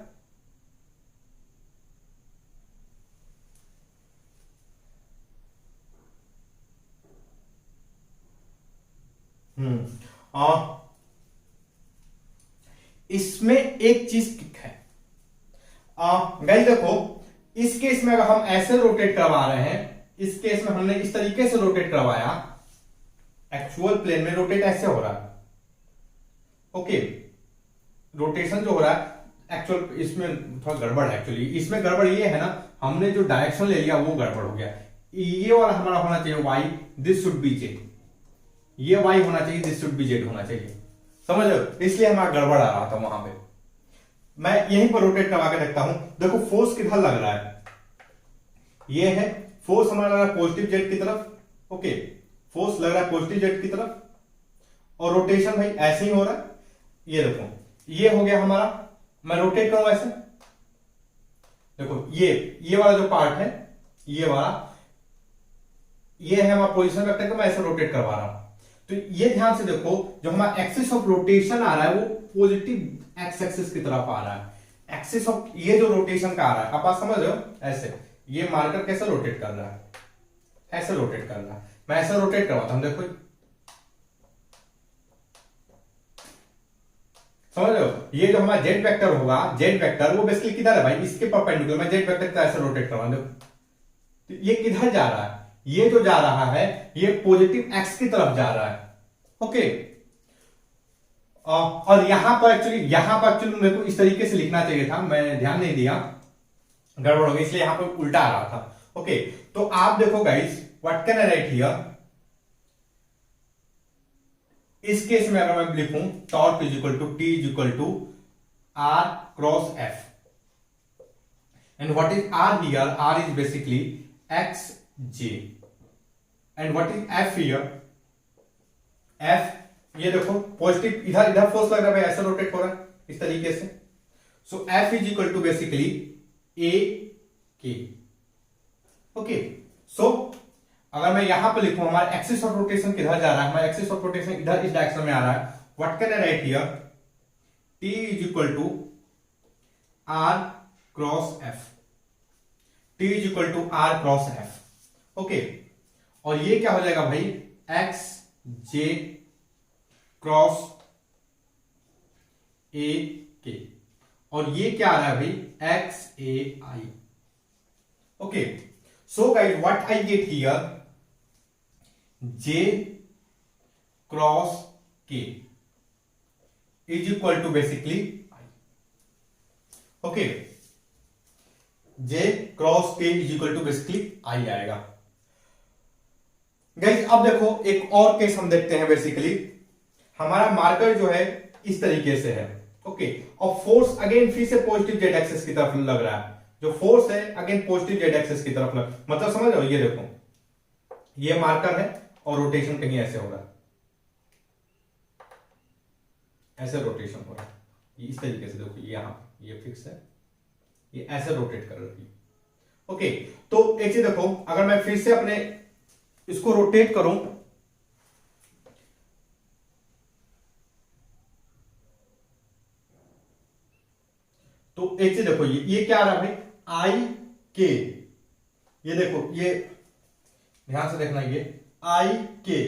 इसमें एक चीज है गाइस, देखो इस केस में अगर हम ऐसे रोटेट करवा रहे हैं, इस केस में हमने इस तरीके से रोटेट करवाया, एक्चुअल प्लेन में रोटेट ऐसे हो रहा है। ओके, रोटेशन जो हो रहा है एक्चुअल, इसमें थोड़ा गड़बड़ है एक्चुअली। इसमें गड़बड़ ये है ना, हमने जो डायरेक्शन ले लिया वो गड़बड़ हो गया। ये वाला हमारा होना चाहिए Y, this should be Z, ये वाई होना चाहिए, दिस शुड बी जेड होना चाहिए, समझ लो, इसलिए हमारा गड़बड़ आ रहा था वहां पे। मैं यहीं पर रोटेट करवा के देखता हूं, देखो फोर्स किधर लग रहा है, ये है फोर्स हमारा लग रहा है पॉजिटिव जेड की तरफ। ओके, फोर्स लग रहा है पॉजिटिव जेड की तरफ, और रोटेशन भाई ऐसे ही हो रहा है। ये देखो, ये हो गया हमारा, मैं रोटेट करूं ऐसे, देखो ये वाला जो पार्ट है, ये वाला, ये है हमारा पोजीशन वेक्टर का, मैं ऐसे रोटेट करवा रहा हूं। तो ये ध्यान से देखो, जो हमारा एक्सिस ऑफ रोटेशन आ रहा है वो पॉजिटिव एक्स एक्सिस की तरफ आ रहा है। एक्सिस ऑफ ये जो रोटेशन का आ रहा है, आप बात समझ रहे हो, ऐसे ये मार्कर कैसे रोटेट कर रहा है, ऐसे रोटेट कर रहा है। मैं ऐसे रोटेट करवाता हूं, देखो समझ रहे हो, ये जो हमारा जेड वेक्टर होगा, जेड वेक्टर वो बेसिकली किधर है भाई, इसके परपेंडिकुलर मैं जेड वेक्टर का ऐसे रोटेट करवा दो, तो ये किधर जा रहा है, ये जो जा रहा है ये पॉजिटिव एक्स की तरफ जा रहा है। ओके, और यहां पर एक्चुअली मेरे को इस तरीके से लिखना चाहिए था, मैं ध्यान नहीं दिया, गड़बड़ हो गई, इसलिए यहां पर उल्टा आ रहा था। ओके, तो आप देखो guys, what can I write here, इस केस में अगर मैं लिखूं torque is equal to T is equal to R cross F, and what is R here? R is basically x J, and what is F here? F, ये देखो positive, इधर इधर force लग रहा है भाई, ऐसे रोटेट हो रहा है इस तरीके से। So f is equal to basically a k. Okay, सो अगर मैं यहां पर लिखूं हमारा एक्सिस ऑफ रोटेशन किधर जा रहा है, हमारा एक्सिस ऑफ रोटेशन इधर इस डायरेक्शन में आ रहा है। What can I write here? T is equal to R cross F, T is equal to R cross F. Okay, और ये क्या हो जाएगा भाई? एक्स जे क्रॉस ए के, और ये क्या आ रहा है भाई? X a i. Okay, so guys what I get here? J cross के is equal to basically i. Okay, j cross के is equal to basically i आएगा। गाइस अब देखो एक और केस हम देखते हैं। बेसिकली हमारा मार्कर जो है इस तरीके से है। ओके, और फोर्स अगेन फिर से पॉजिटिव जेड एक्सिस की तरफ लग रहा है। जो फोर्स है अगेन पॉजिटिव जेड एक्सिस की तरफ लग, मतलब समझ रहे हो? ये देखो, ये मार्कर है और रोटेशन कहीं ऐसे हो रहा है, ऐसे रोटेशन हो रहा है, ये इस तरीके से देखो, यहां ये फिक्स है, ये ऐसे रोटेट कर रही है। ओके, तो एक चीज देखो, अगर मैं फिर से अपने इसको रोटेट करूं, तो एक चीज देखो, ये क्या आ रहा है भाई? आई के, ये देखो, ये ध्यान से देखना, ये आई के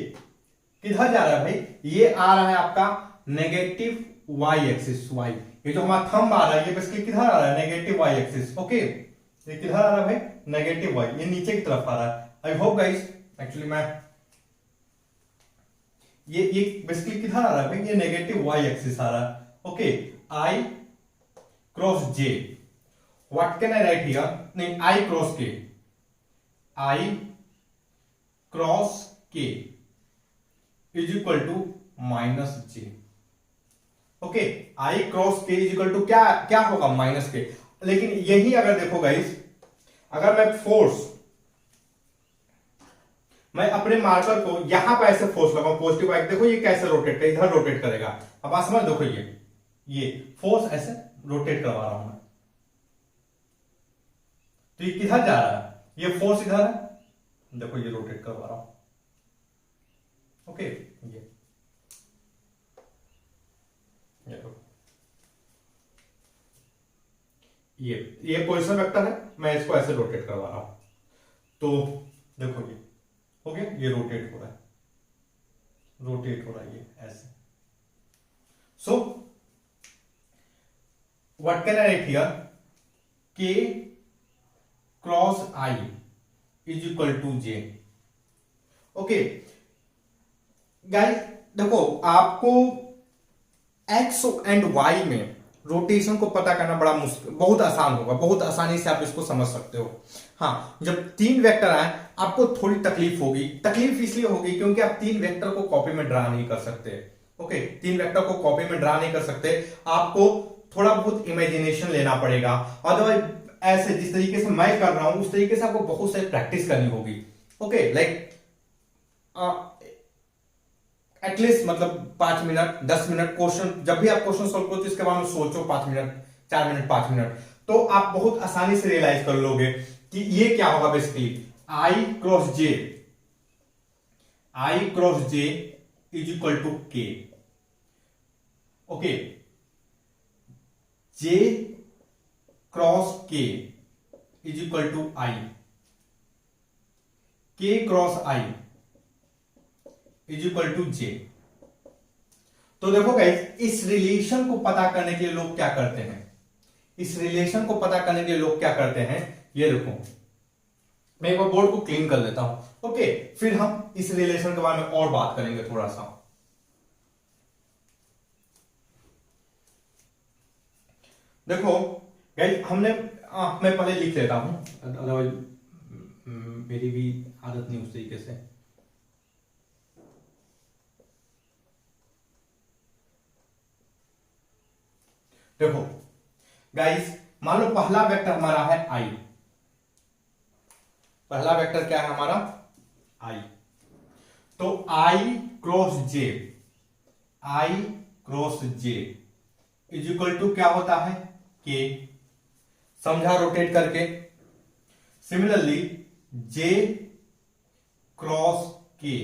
किधर जा रहा है भाई? ये आ रहा है आपका नेगेटिव वाई एक्सिस, वाई। ये जो हमारा थंब आ रहा है ये बेसिकली किधर आ रहा है? Negative Y axis. ओके, ये किधर आ रहा है भाई? नेगेटिव वाई, ये नीचे की तरफ आ रहा है। आई होप गाइस, एक्चुअली मैं ये बेसिकली किधर आ रहा है भाई? ये नेगेटिव वाई एक्सिस आ रहा है। Okay, I cross J, what can I write here? नहीं, I cross K, I cross के is equal to minus J. Okay, I cross के इज इक्वल टू क्या क्या होगा? माइनस के। लेकिन यही अगर देखो गाइस, अगर मैं फोर्स, मैं अपने मार्कर को यहां पर ऐसे फोर्स लगाऊं पॉजिटिव वाई, देखो ये कैसे रोटेट करेगा, इधर रोटेट करेगा। अब आप समझ, देखो ये फोर्स ऐसे रोटेट करवा रहा हूं मैं, तो ये किधर जा रहा है? ये फोर्स इधर है, देखो ये रोटेट करवा रहा हूं। ओके, ये पोजीशन वेक्टर है, मैं इसको ऐसे रोटेट करवा रहा हूं, तो देखो ये हो गया, ये रोटेट हो रहा है, रोटेट हो रहा है ये ऐसे। So what can I write here? K cross i is equal to j. Okay guys, देखो आपको एक्स एंड वाई में रोटेशन को पता करना बड़ा मुश्किल, बहुत आसान होगा, बहुत आसानी से आप इसको समझ सकते हो। हाँ, जब तीन वेक्टर आए आपको थोड़ी तकलीफ होगी। तकलीफ इसलिए होगी क्योंकि आप तीन वेक्टर को कॉपी में ड्रा नहीं कर सकते। ओके, तीन वेक्टर को कॉपी में ड्रा नहीं कर सकते, आपको थोड़ा बहुत इमेजिनेशन लेना पड़ेगा। अदरवाइज ऐसे जिस तरीके से मैं कर रहा हूं उस तरीके से आपको बहुत सारी प्रैक्टिस करनी होगी। ओके, लाइक एटलीस्ट मतलब 5 मिनट 10 मिनट क्वेश्चन, जब भी आप क्वेश्चन सॉल्व करो तो इसके बारे में सोचो 5 मिनट 4 मिनट 5 मिनट, तो आप बहुत आसानी से रियलाइज कर लोगे कि ये क्या होगा। Basically i cross j, i cross j is equal to के। ओके, जे क्रॉस के is equal to i, k cross i is equal to j. तो देखो गाइस, इस रिलेशन को पता करने के लिए लोग क्या करते हैं, इस रिलेशन को पता करने के लिए लोग क्या करते हैं, ये देखो मैं एक बार बोर्ड को क्लीन कर लेता हूं। ओके, फिर हम इस रिलेशन के बारे में और बात करेंगे थोड़ा सा। देखो गाइस, मैं पहले लिख लेता हूं, अदरवाइज मेरी भी आदत नहीं उस तरीके से। देखो गाइस, मान लो पहला वेक्टर हमारा है आई। पहला वेक्टर क्या है हमारा? आई। तो i cross j, i cross j is equal to क्या होता है? के। समझा रोटेट करके। सिमिलरली जे क्रॉस के,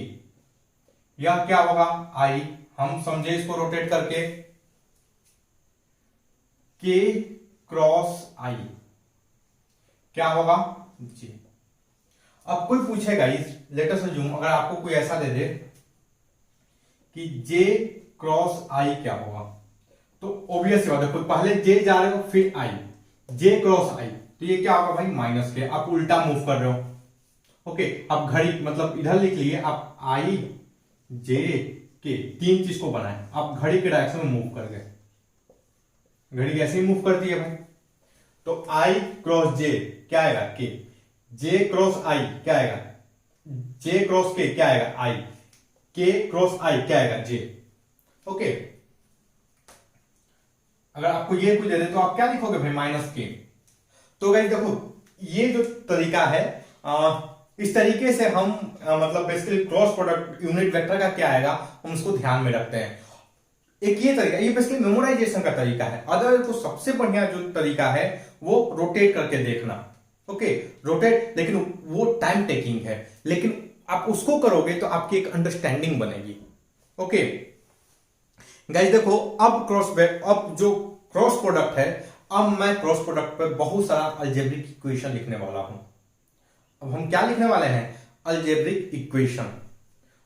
यह क्या होगा? आई। हम समझे इसको रोटेट करके, के क्रॉस आई क्या होगा? जे। अब कोई पूछेगा, इस लेट अस अज्यूम अगर आपको कोई ऐसा दे दे कि जे क्रॉस आई क्या होगा, तो ऑब्वियस बात है, पहले जे जा रहे हो फिर आई, जे क्रॉस आई, तो ये क्या होगा भाई? माइनस के। आप उल्टा मूव कर रहे हो। ओके, अब घड़ी मतलब इधर लिख लिए आप, आई जे के, तीन चीज को बनाए, आप घड़ी के डायरेक्शन में मूव कर गए। घड़ी ऐसे ही मूव करती है भाई। तो आई क्रॉस जे क्या आएगा? के। जे क्रॉस आई क्या आएगा? जे क्रॉस के क्या आएगा? आई। के क्रॉस आई क्या आएगा? जे। ओके, अगर आपको ये कुछ दे दे तो आप क्या लिखोगे भाई? माइनस के। तो गाइस देखो, ये जो तरीका है, इस तरीके से हम मतलब basically cross product unit vector का क्या आएगा हम उसको ध्यान में रखते हैं। एक ये तरीका, ये बेसिकली मेमोराइजेशन का तरीका है। अदर तो सबसे बढ़िया जो तरीका है वो रोटेट करके देखना। ओके, रोटेट, लेकिन वो टाइम टेकिंग है, लेकिन आप उसको करोगे तो आपकी एक अंडरस्टैंडिंग बनेगी। ओके गाइस देखो, अब जो क्रॉस प्रोडक्ट है, अब मैं क्रॉस प्रोडक्ट पे बहुत सारा अलजेब्रिक इक्वेशन लिखने वाला हूं। अब हम क्या लिखने वाले हैं? Algebraic equation.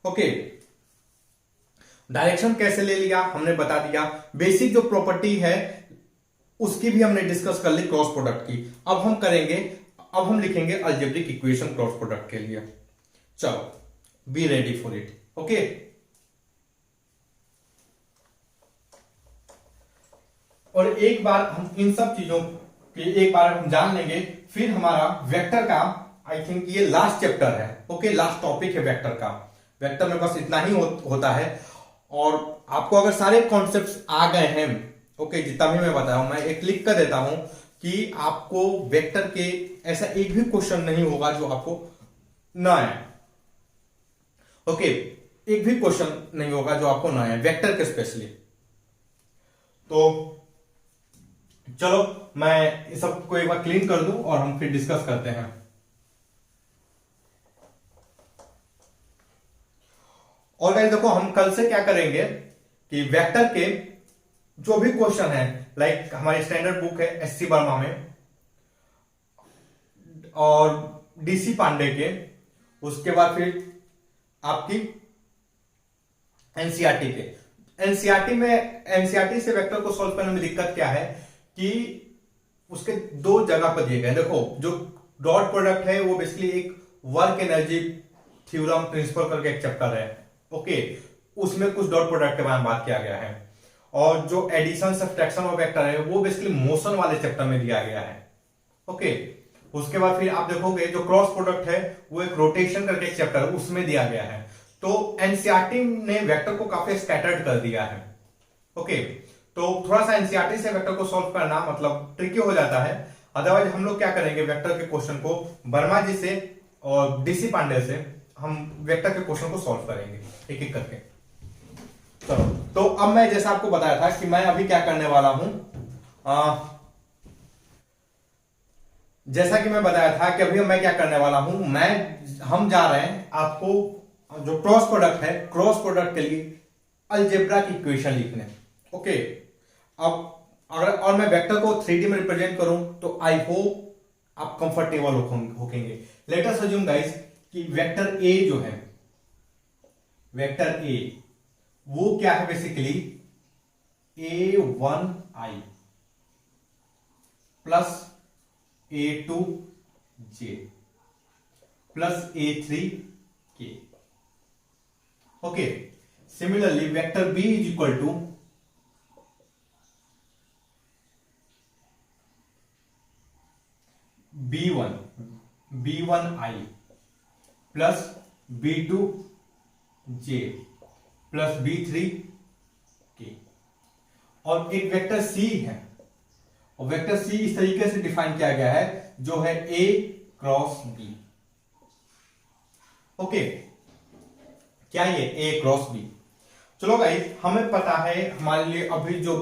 ओके, डायरेक्शन कैसे ले लिया हमने बता दिया, बेसिक जो प्रॉपर्टी है उसकी भी हमने डिस्कस कर ली क्रॉस प्रोडक्ट की। अब हम लिखेंगे अलजेब्रिक इक्वेशन क्रॉस प्रोडक्ट के लिए। चलो, be ready for it. Okay, और एक बार हम इन सब चीजों के एक बार हम जान लेंगे, फिर हमारा वेक्टर का, आई थिंक ये लास्ट चैप्टर है। ओके, लास्ट टॉपिक है वेक्टर का। वेक्टर में बस इतना ही होता है। और आपको अगर सारे कॉन्सेप्ट्स आ गए हैं, ओके, जितना भी मैं बता रहा हूं, मैं एक लिख कर देता हूं कि आपको वेक्टर के ऐसा एक भी क्वेश्चन नहीं होगा जो आपको ना आए। ओके, एक भी क्वेश्चन नहीं होगा जो आपको ना आए वेक्टर के स्पेशली। तो चलो मैं इस सबको एक बार क्लीन कर दूं और हम फिर डिस्कस करते हैं। और गाइस देखो, हम कल से क्या करेंगे कि वेक्टर के जो भी क्वेश्चन है, लाइक हमारी स्टैंडर्ड बुक है एससी वर्मा में और डीसी पांडे के, उसके बाद फिर आपकी एनसीईआरटी के। एनसीईआरटी से वेक्टर को सॉल्व करने में दिक्कत क्या है कि उसके दो जगह पर दिए गए। देखो, जो डॉट प्रोडक्ट है वो बेसिकली एक वर्क एनर्जी थ्योरम प्रिंसिपल करके एक चैप्टर है। ओके, उसमें कुछ डॉट प्रोडक्ट के बारे में बात किया गया है। और जो एडिशन सब्ट्रैक्शन ऑफ वेक्टर है वो बेसिकली मोशन वाले चैप्टर में दिया गया है। ओके, उसके बाद फिर आप देखोगे जो क्रॉस प्रोडक्ट है वो एक रोटेशन करके एक चैप्टर है, उसमें दिया गया है। तो एनसीईआरटी ने वेक्टर को काफी स्कैटर्ड कर दिया है। ओके, तो थोड़ा सा एनसीईआरटी से वेक्टर को सॉल्व करना मतलब ट्रिकी हो जाता है। अदरवाइज हम लोग क्या करेंगे, वेक्टर के क्वेश्चन को वर्मा जी से और डीसी पांडे से हम वेक्टर के क्वेश्चन को सॉल्व करेंगे एक एक करके। चलो, तो अब मैं जैसा आपको बताया था कि मैं अभी क्या करने वाला हूं, जैसा कि मैं बताया था कि अभी मैं क्या करने वाला हूं, हम जा रहे हैं आपको जो क्रॉस प्रोडक्ट है, क्रॉस प्रोडक्ट के लिए अलजेब्रा की इक्वेशन लिखने। ओके, अब अगर और मैं वेक्टर को 3D में रिप्रेजेंट करूं तो आई होप आप कंफर्टेबल होंगे। लेट अस अज्यूम गाइस कि वेक्टर ए जो है, वेक्टर ए वो क्या है basically A1i plus A2j plus A3k। Okay, similarly vector B is equal to B1i plus B2j plus B3k। और एक वेक्टर C है, और वेक्टर सी इस तरीके से डिफाइन किया गया है जो है ए क्रॉस बी। ओके, क्या ये ए क्रॉस बी। चलो गाइस, हमें पता है हमारे लिए अभी जो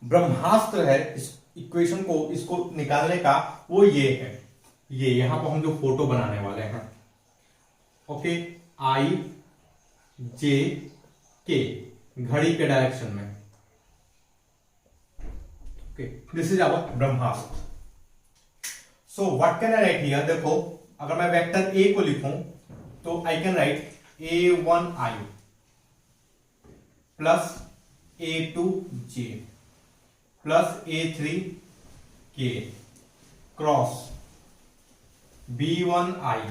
ब्रह्मास्त्र है इस इक्वेशन को इसको निकालने का वो ये है, ये यहां पर हम जो फोटो बनाने वाले हैं। ओके, आई जे के घड़ी के डायरेक्शन में। ओके, दिस इज आवर ब्रह्मास्त्र। So what can I write here, देखो अगर मैं वेक्टर ए को लिखूं तो I can write a1i plus a2j plus a3k cross b1i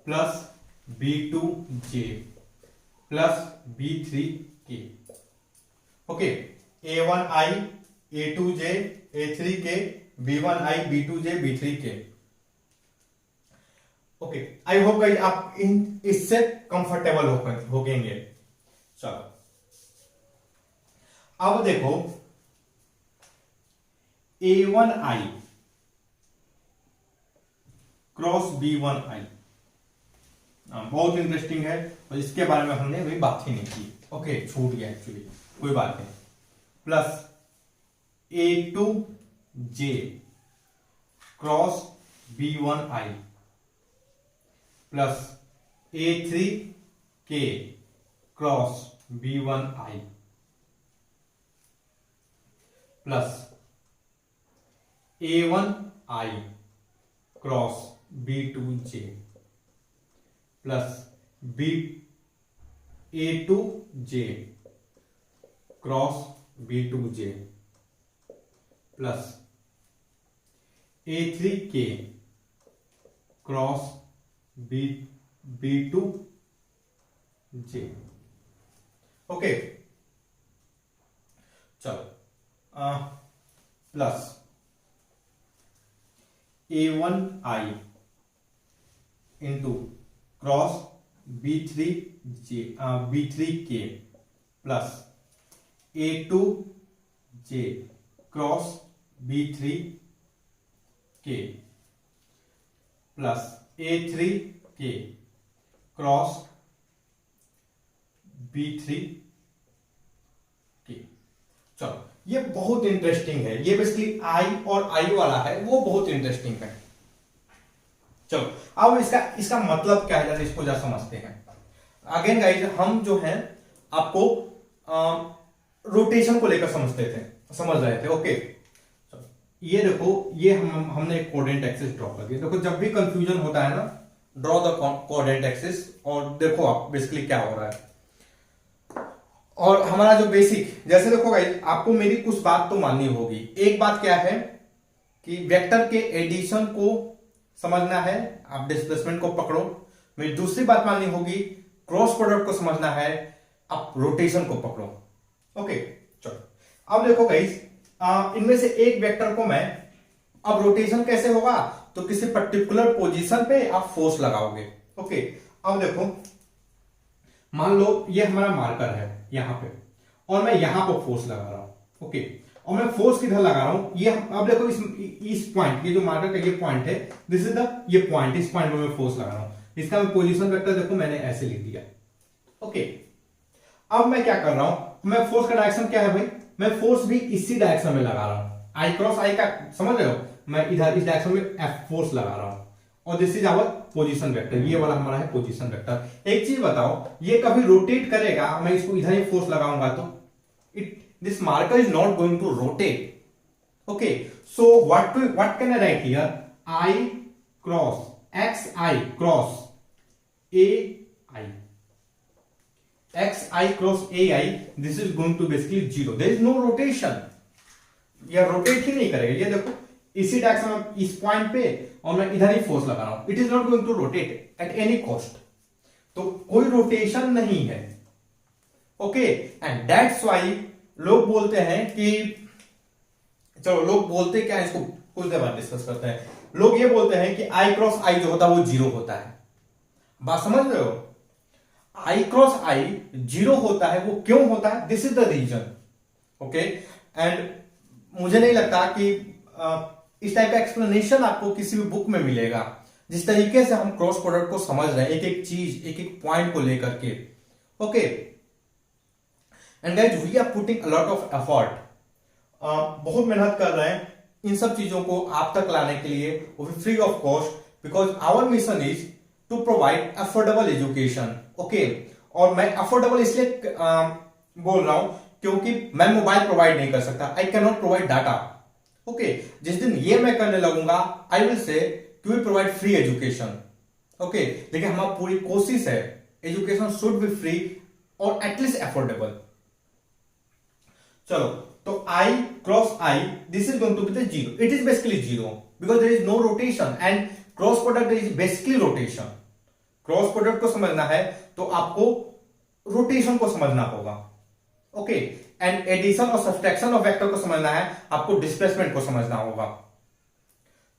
plus b2j plus b3k। Okay, a1i a2j a3k b1i b2j b3k। Okay, I hope guys आप इससे comfortable हो गएंगे। चलो अब देखो a1i क्रॉस b1i बहुत इंटरेस्टिंग है और इसके बारे में हमने अभी बात ही नहीं की। ओके, छूट गया एक्चुअली, कोई बात नहीं। Plus a2j cross b1i plus a3k cross b1i plus a1i cross b2j plus a2j cross b2j plus a3k cross b2j। Okay, चलो plus a1i into cross b3k plus a2j cross b3k plus a3k cross b3k। चलो, ये बहुत interesting है, ये basically I और आई वाला है वो बहुत इंटरेस्टिंग है। चलो अब इसका मतलब क्या है, जरा इसको जरा समझते हैं। अगेन गाइस, हम जो है आपको रोटेशन को लेकर समझ रहे थे। ओके, ये देखो, ये हमने एक कोऑर्डिनेट एक्सिस ड्रॉ कर दिया। देखो जब भी कंफ्यूजन होता है ना, ड्रॉ द कोऑर्डिनेट एक्सिस और देखो आप बेसिकली क्या हो रहा है। और हमारा जो बेसिक, जैसे देखो गाइस, आपको मेरी कुछ बात तो माननी होगी। एक बात क्या है कि वेक्टर के एडिशन को समझना है, आप डिस्प्लेसमेंट को पकड़ो। मेरी दूसरी बात माननी होगी, क्रॉस प्रोडक्ट को समझना है, आप रोटेशन को पकड़ो। ओके, चलो अब देखो गाइस, इनमें से एक वेक्टर को मैं, अब रोटेशन कैसे होगा, तो किसी पर्टिकुलर पोजीशन पे आप फोर्स लगाओगे। ओके, अब देखो मान लो ये हमारा मार्कर है यहां पे और मैं यहां पर फोर्स लगा रहा हूं। ओके, और मैं फोर्स किधर लगा रहा हूं, ये अब देखो इस पॉइंट, ये जो मार्कर का ये पॉइंट है, दिस इज द ये पॉइंट, इस पॉइंट पे मैं फोर्स लगा रहा हूं। इसका मैं पोजीशन वेक्टर देखो मैंने ऐसे लिख दिया। ओके, अब मैं क्या कर रहा हूं, मैं फोर्स का डायरेक्शन क्या है भाई, मैं फोर्स भी इसी डायरेक्शन में लगा रहा हूं, आई क्रॉस आई का, समझ रहे हो, मैं इधर इस डायरेक्शन में एफ फोर्स लगा रहा हूं और this is our position vector, ये वाला हमारा है पोजीशन वेक्टर। एक चीज बताओ, ये कभी रोटेट करेगा, मैं इसको इधर ही फोर्स लगाऊंगा तो this marker is not going to rotate. Okay, so what can I write here, I cross X I cross A I, xi cross ai, this is going to basically zero, there is no rotation, यह rotate ही नहीं करेगा। ये देखो इसी direction में इस point पे और मैं इधर ही फोर्स लगा रहा हूं, it is not going to rotate at any cost, तो कोई रोटेशन नहीं है। ओके, एंड दैट्स व्हाई लोग बोलते हैं कि, चलो लोग बोलते क्या है, इसको कुछ देर बाद डिस्कस करते हैं। लोग ये बोलते हैं कि आई क्रॉस आई जो होता है वो जीरो होता है, बात समझ रहे हो, आई क्रॉस आई जीरो होता है, वो क्यों होता है, this is the reason. Okay, and मुझे नहीं लगता कि इस टाइप का एक्सप्लेनेशन आपको किसी भी बुक में मिलेगा, जिस तरीके से हम क्रॉस प्रोडक्ट को समझ रहे हैं, एक एक चीज, एक एक पॉइंट को लेकर के। Okay, and guys we are putting a lot of effort, बहुत मेहनत कर रहे हैं इन सब चीजों को आप तक लाने के लिए, वो भी free of cost, because our mission is to provide affordable education. Okay, और मैं अफोर्डेबल इसलिए बोल रहा हूं क्योंकि मैं मोबाइल प्रोवाइड नहीं कर सकता, I can not provide data. Okay, जिस दिन ये मैं करने लगूंगा I will say we provide free education. Okay, लेकिन हमारी पूरी कोशिश है एजुकेशन शुड बी फ्री और एटलीस्ट अफोर्डेबल। चलो, तो i cross i, this is going to be the zero, it is basically zero because there is no rotation and cross product is basically rotation. Cross product को समझना है तो आपको rotation को समझना होगा। ओके, एंड एडिशन और subtraction of vector को समझना है, आपको डिस्प्लेसमेंट को समझना होगा।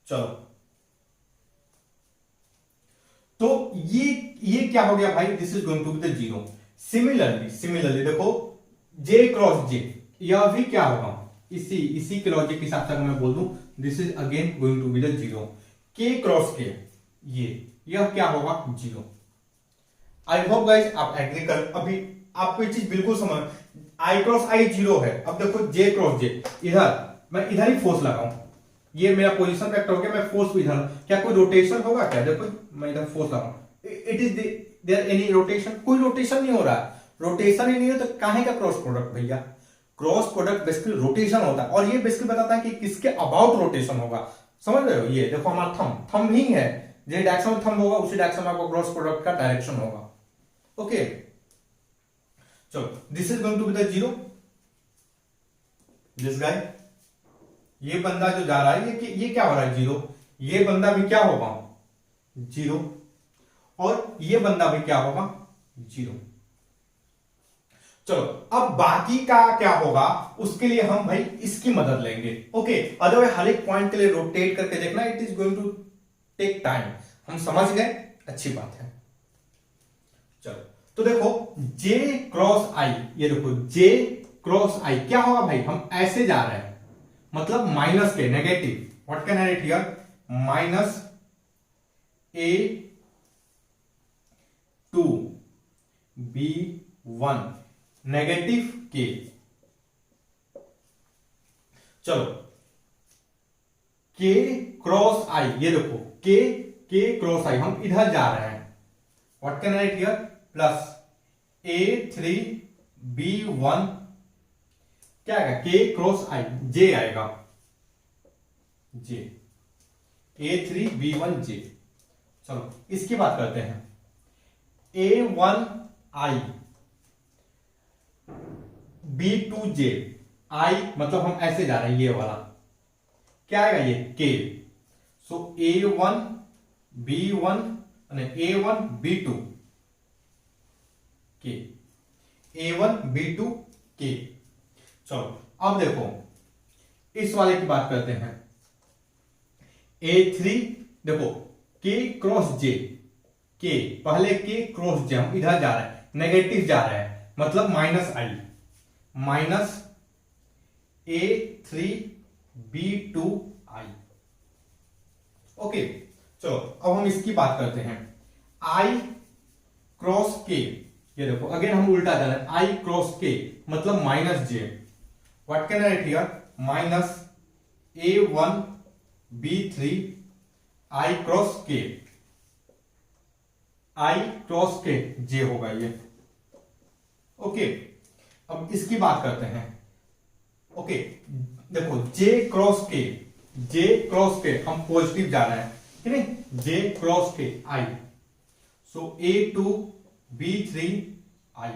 चलो, तो ये क्या हो गया भाई, this is going to be the zero. Similarly देखो जे क्रॉस जे, यह भी क्या होगा, इसी के लॉजिक के हिसाब से अगर मैं बोल दूं, this is again going to be the zero. K cross K, यह क्या होगा, जीरो। आई होप गाइस आप एग्री कर, अभी आपको ये चीज बिल्कुल समझ, आई क्रॉस आई जीरो है। अब देखो जे क्रॉस जे, इधर मैं इधर ही फोर्स लगाऊं, ये मेरा पोजीशन वेक्टर हो गया, मैं फोर्स इधर, क्या कोई रोटेशन होगा क्या, देखो मैं इधर फोर्स लगाऊं, it is there any rotation, कोई रोटेशन नहीं हो रहा है। रोटेशन ही नहीं हो तो काहे का क्रॉस प्रोडक्ट भैया। क्रॉस प्रोडक्ट बेसिकली रोटेशन होता है, और ये बेसिकली बताता है कि किसके अबाउट रोटेशन होगा। समझ रहे हो, ये देखो हमारा थंब ही है, जो डायरेक्शन में थंब होगा उसी डायरेक्शन में आपको क्रॉस प्रोडक्ट का डायरेक्शन होगा। ओके, चलो, this is going to be the zero, this guy, ये बंदा जो जा रहा है ये क्या हो रहा है, जीरो। ये बंदा भी क्या होगा, जीरो, और ये बंदा भी क्या होगा, जीरो। चलो, अब बाकी का क्या होगा उसके लिए हम भाई इसकी मदद लेंगे। ओके, अदरवाइज हर एक पॉइंट के लिए रोटेट करके देखना, it is going to take time. हम समझ गए, अच्छी बात है। चलो, तो देखो जे क्रॉस आई, ये देखो जे क्रॉस आई क्या होगा भाई, हम ऐसे जा रहे हैं, मतलब minus K, negative, what can I write here, minus A two B one, negative K. चलो, के क्रॉस आई, ये देखो के क्रॉस आई, हम इधर जा रहे हैं, what can I write here, plus A3B1, क्या आएगा, के क्रॉस आई, जे आएगा, जे, A3B1J। चलो, इसकी बात करते हैं, A1I B2J, I मतलब हम ऐसे जा रहे हैं, ये वाला क्या आएगा, ये K। सो A1 B1 A1 B2 K, A1 B2 K। चलो, अब देखो इस वाले की बात करते हैं, A3, देखो K क्रॉस J, K पहले K क्रॉस J, हम इधर जा रहे हैं, नेगेटिव जा रहे हैं, मतलब माइनस आई, माइनस A3B2I। ओके, चलो अब हम इसकी बात करते हैं, I क्रॉस K, ये देखो अगेन हम उल्टा जा रहे हैं, I क्रॉस K मतलब minus J, what can I write here, minus A1B3I cross K, I cross K J होगा ये। ओके, अब इसकी बात करते हैं। ओके, देखो J क्रॉस K हम पॉजिटिव जा रहे हैं, ठीक है, J cross K I, so A2B3I,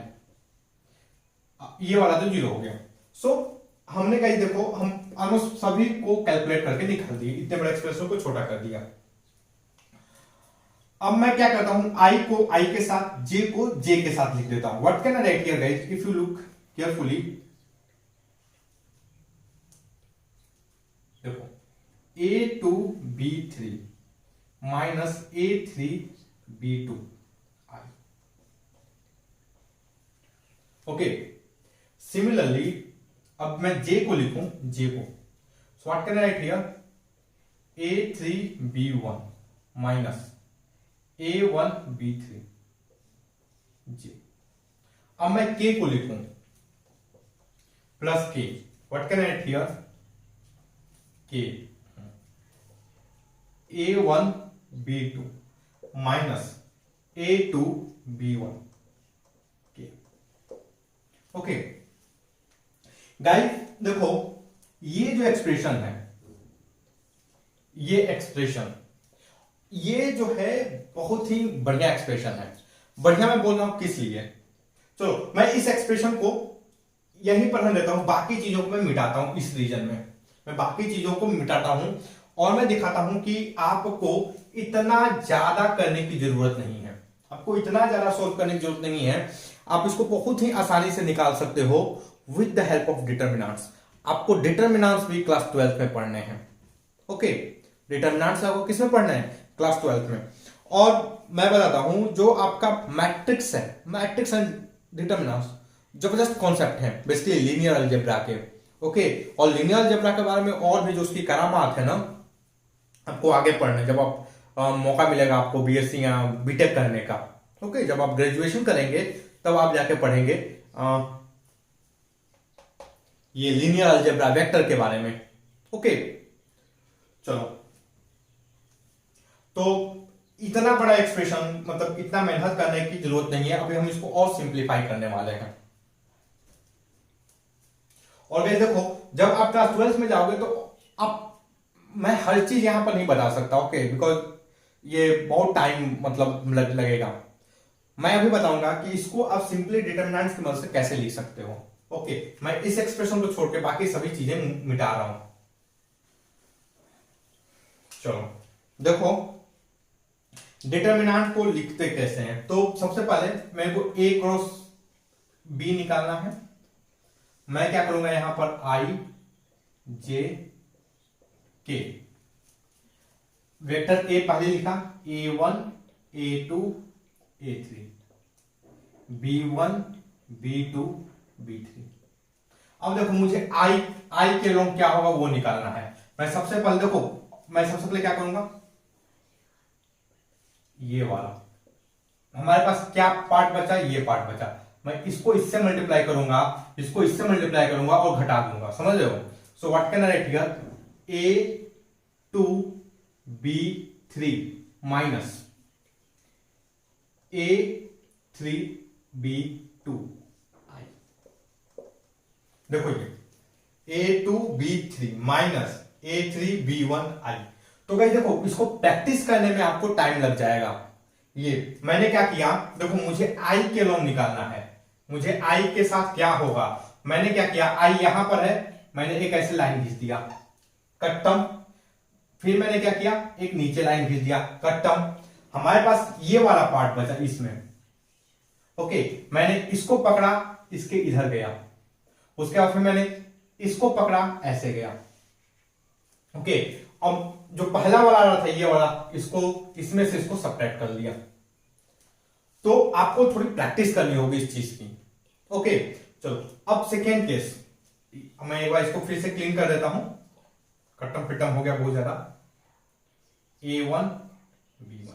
ये वाला तो जीरो हो गया। सो हमने कही, देखो हम ऑलमोस्ट सभी को कैलकुलेट करके निकाल दिए, इतने बड़े एक्सप्रेशन को छोटा कर दिया। अब मैं क्या करता हूं, I को I के साथ, J को J के साथ लिख देता हूं। What can I write here guys, if you look carefully, देखो A2B3 minus A3B2I। Okay, similarly अब मैं J को लिखूं, J को सो what can I write here, A3B1 minus A1B3 जी। अब मैं K को लिखूं plus K, what can I write here, K A1B2 minus A2B1 K। Okay guys देखो, ये जो एक्सप्रेशन है, ये जो है बहुत ही बढ़िया एक्सप्रेशन है। बढ़िया मैं बोल रहा हूं किस लिए, चलो मैं इस एक्सप्रेशन को यहीं पर रख देता हूं, बाकी चीजों को मैं मिटाता हूं। इस रीजन में मैं बाकी चीजों को मिटाता हूं और मैं दिखाता हूं कि आपको इतना ज्यादा करने की जरूरत नहीं है, आपको इतना ज्यादा सोल्व करने की जरूरत नहीं है। आप इसको बहुत ही आसानी से निकाल सकते हो with the help of determinants. आपको डिटर्मिनेंट्स भी क्लास 12 में पढ़ने हैं। ओके, डिटर्मिनेंट्स आपको किस में पढ़ना है, क्लास 12 में। और मैं बताता हूं जो आपका मैट्रिक्स है, मैट्रिक्स एंड डिटर्मिनेंट्स जबरदस्त कॉन्सेप्ट है बेसिकली लीनियर अलजेब्रा के। ओके, और लीनियर अलजेब्रा के बारे में और भी जो उसकी करामात है ना, आपको आगे पढ़ने, जब आप मौका मिलेगा आपको बीएससी या बीटेक करने का। ओके, जब आप ग्रेजुएशन करेंगे तब आप जाके पढ़ेंगे ये लीनियर अलजेब्रा वेक्टर के बारे में। ओके चलो, तो इतना बड़ा एक्सप्रेशन, मतलब इतना मेहनत करने की जरूरत नहीं है। अभी हम इसको और सिंप्लीफाई करने वाले हैं। और वैसे देखो, जब आप क्लास 12 में जाओगे तो आप, मैं हर चीज यहां पर नहीं बता सकता, ओके, बिकॉज ये बहुत टाइम मतलब लगेगा। मैं अभी बताऊंगा कि इसको आप सिंपली डिटर्मिनेंट्स की मदद से कैसे लिख सकते हो। ओके, मैं इस एक्सप्रेशन को छोड़ के बाकी सभी चीजें मिटा रहा हूं। चलो देखो, डिटर्मिनेंट को लिखते कैसे हैं। तो सबसे पहले मेरे को A क्रॉस B निकालना है। मैं क्या करूंगा, यहां पर I J K, vector A पहले लिखा, A1 A2 A3, B1 B2 B3। अब देखो मुझे I के लॉन्ग क्या होगा वो निकालना है। मैं सबसे पहले देखो, मैं सबसे पहले क्या करूंगा, ये वाला हमारे पास क्या पार्ट बचा, ये पार्ट बचा। मैं इसको इससे मल्टीप्लाई करूंगा, इसको इससे मल्टीप्लाई करूंगा और घटा दूंगा, समझ रहे हो। सो what can I write here, A2B3 minus A3B2। देखो ये A2B3 माइनस A3B1I। तो गाइस देखो, इसको प्रैक्टिस करने में आपको टाइम लग जाएगा। ये मैंने क्या किया, देखो मुझे I के लॉन्ग निकालना है, मुझे I के साथ क्या होगा। मैंने क्या किया, I यहां पर है, मैंने एक ऐसे लाइन खींच दिया, कट्टम। फिर मैंने क्या किया, एक नीचे लाइन खींच दिया, कट्टम। हमारे पास ये वाला पार्ट बचा इसमें। ओके, मैंने इसको पकड़ा, इसके इधर गया, उसके बाद फिर मैंने इसको पकड़ा, ऐसे गया। ओके, अब जो पहला वाला रहा था ये वाला, इसको इसमें से इसको सब्ट्रैक्ट कर लिया। तो आपको थोड़ी प्रैक्टिस करनी होगी इस चीज की। ओके चलो, अब सेकेंड केस, मैं एक बार इसको फिर से क्लीन कर देता हूं, कट्टम पिट्टम हो गया बहुत ज्यादा। A1 B1,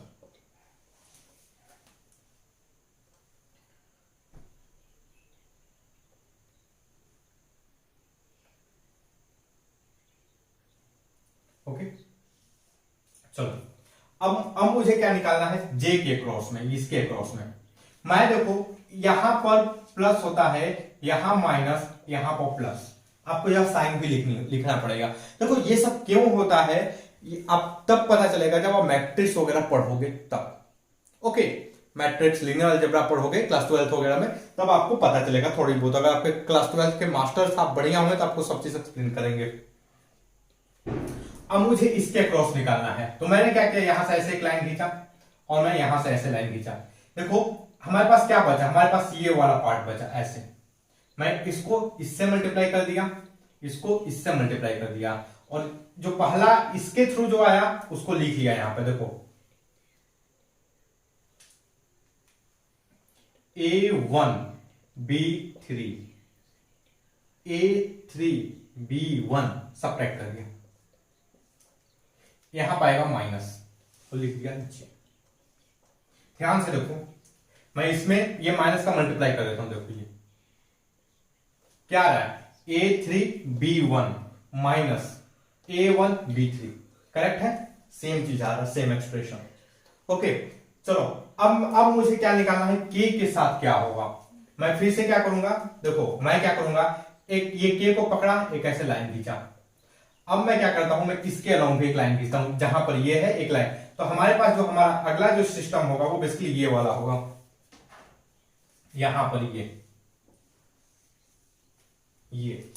ओके चलो, अब मुझे क्या निकालना है, J के क्रॉस में, इसके क्रॉस में। मैं देखो यहां पर प्लस होता है, यहां माइनस, यहां पर प्लस। आपको यह साइन भी लिखना पड़ेगा। देखो ये सब क्यों होता है, आप तब पता चलेगा जब आप मैट्रिक्स वगैरह पढ़ोगे तब। ओके, मैट्रिक्स लीनियर अलजेब्रा पढ़ोगे क्लास 12 वगैरह में, तब आपको पता चलेगा थोड़ी बहुत। अगर आपके क्लास 12 के मास्टर्स आप बढ़िया होंगे तो आपको सब चीज एक्सप्लेन करेंगे। अब मुझे इसके क्रॉस निकालना है, तो मैंने क्या किया, यहां से ऐसे एक लाइन खींचा और मैं यहां से ऐसे लाइन खींचा। देखो हमारे पास क्या बचा, हमारे पास ये वाला पार्ट बचा, ऐसे। मैं इसको इससे मल्टीप्लाई कर दिया, इसको इससे मल्टीप्लाई कर दिया, और जो पहला इसके थ्रू जो आया उसको लिख लिया यहां पे। देखो A1B3 A3B1 सब्ट्रैक्ट कर दिया। यहां पाएगा माइनस, तो लिख दिया नीचे। ध्यान से देखो, मैं इसमें ये माइनस का मल्टीप्लाई कर देता हूं। देखो ये क्या आ रहा है, A3B1 माइनस A1B3, करेक्ट है, सेम चीज आ रहा है, सेम एक्सप्रेशन। ओके चलो, अब मुझे क्या निकालना है, K के साथ क्या होगा। मैं फिर से क्या करूंगा, देखो मैं क्या करूंगा, एक ये K को पकड़ा, एक ऐसे लाइन खींचा। अब मैं क्या करता हूं, मैं इसके अलाउंग भी एक लाइन खींचता हूं, जहां पर ये है एक लाइन। तो हमारे पास जो हमारा अगला जो सिस्टम होगा वो बेसिकली ये वाला होगा, यहां पर ये।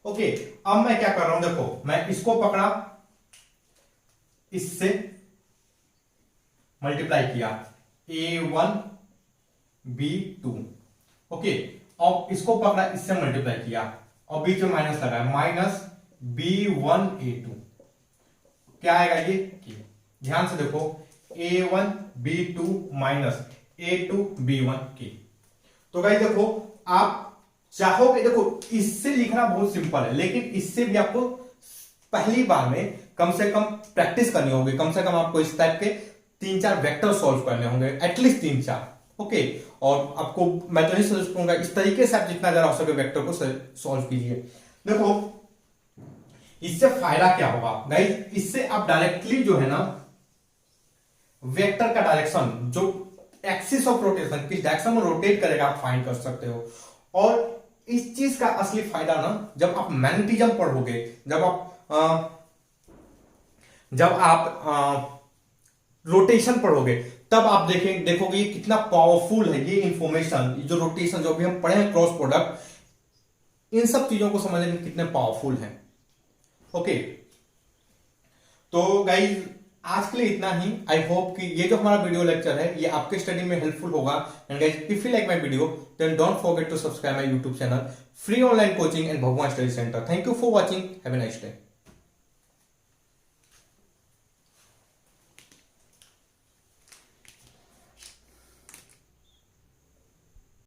ओके, अब मैं क्या कर रहा हूं, देखो मैं इसको पकड़ा, इससे मल्टीप्लाई किया, A1B2। ओके, और इसको पकड़ा, इससे मल्टीप्लाई किया, और बीच में माइनस लगा, माइनस B1A2। क्या आएगा ये, ध्यान से देखो, A1B2 माइनस A2B1 तो गाइस देखो, आप चाहोगे, देखो इससे लिखना बहुत सिंपल है, लेकिन इससे भी आपको पहली बार में कम से कम प्रैक्टिस करनी होगी। कम से कम आपको इस टाइप के 3-4 वेक्टर सॉल्व करने होंगे, एटलीस्ट 3-4। ओके, और आपको मैं तो नहीं सजेस्ट करूंगा, इस तरीके से आप जितना ज्यादा हो सके वेक्टर को सॉल्व कीजिए। देखो इससे फायदा क्या होगा गाइस, इससे आप डायरेक्टली जो है ना, वेक्टर का डायरेक्शन, जो एक्सिस ऑफ रोटेशन, किस डायरेक्शन में रोटेट करेगा, आप फाइंड कर सकते हो। और इस चीज का असली फायदा ना, जब आप मैग्नेटिज्म पढ़ोगे, जब आप रोटेशन पढ़ोगे, तब आप देखोगे कितना पावरफुल है ये इंफॉर्मेशन, जो रोटेशन जो भी हम पढ़े हैं, क्रॉस प्रोडक्ट, इन सब चीजों को समझने में कितने पावरफुल हैं। ओके, तो गाइज आज के लिए इतना ही। आई होप कि ये जो हमारा वीडियो लेक्चर है ये आपके स्टडी में हेल्पफुल होगा। And guys if you like my video then don't forget to subscribe my YouTube channel free online coaching and Bhagwan study center. Thank you for watching, have a nice day.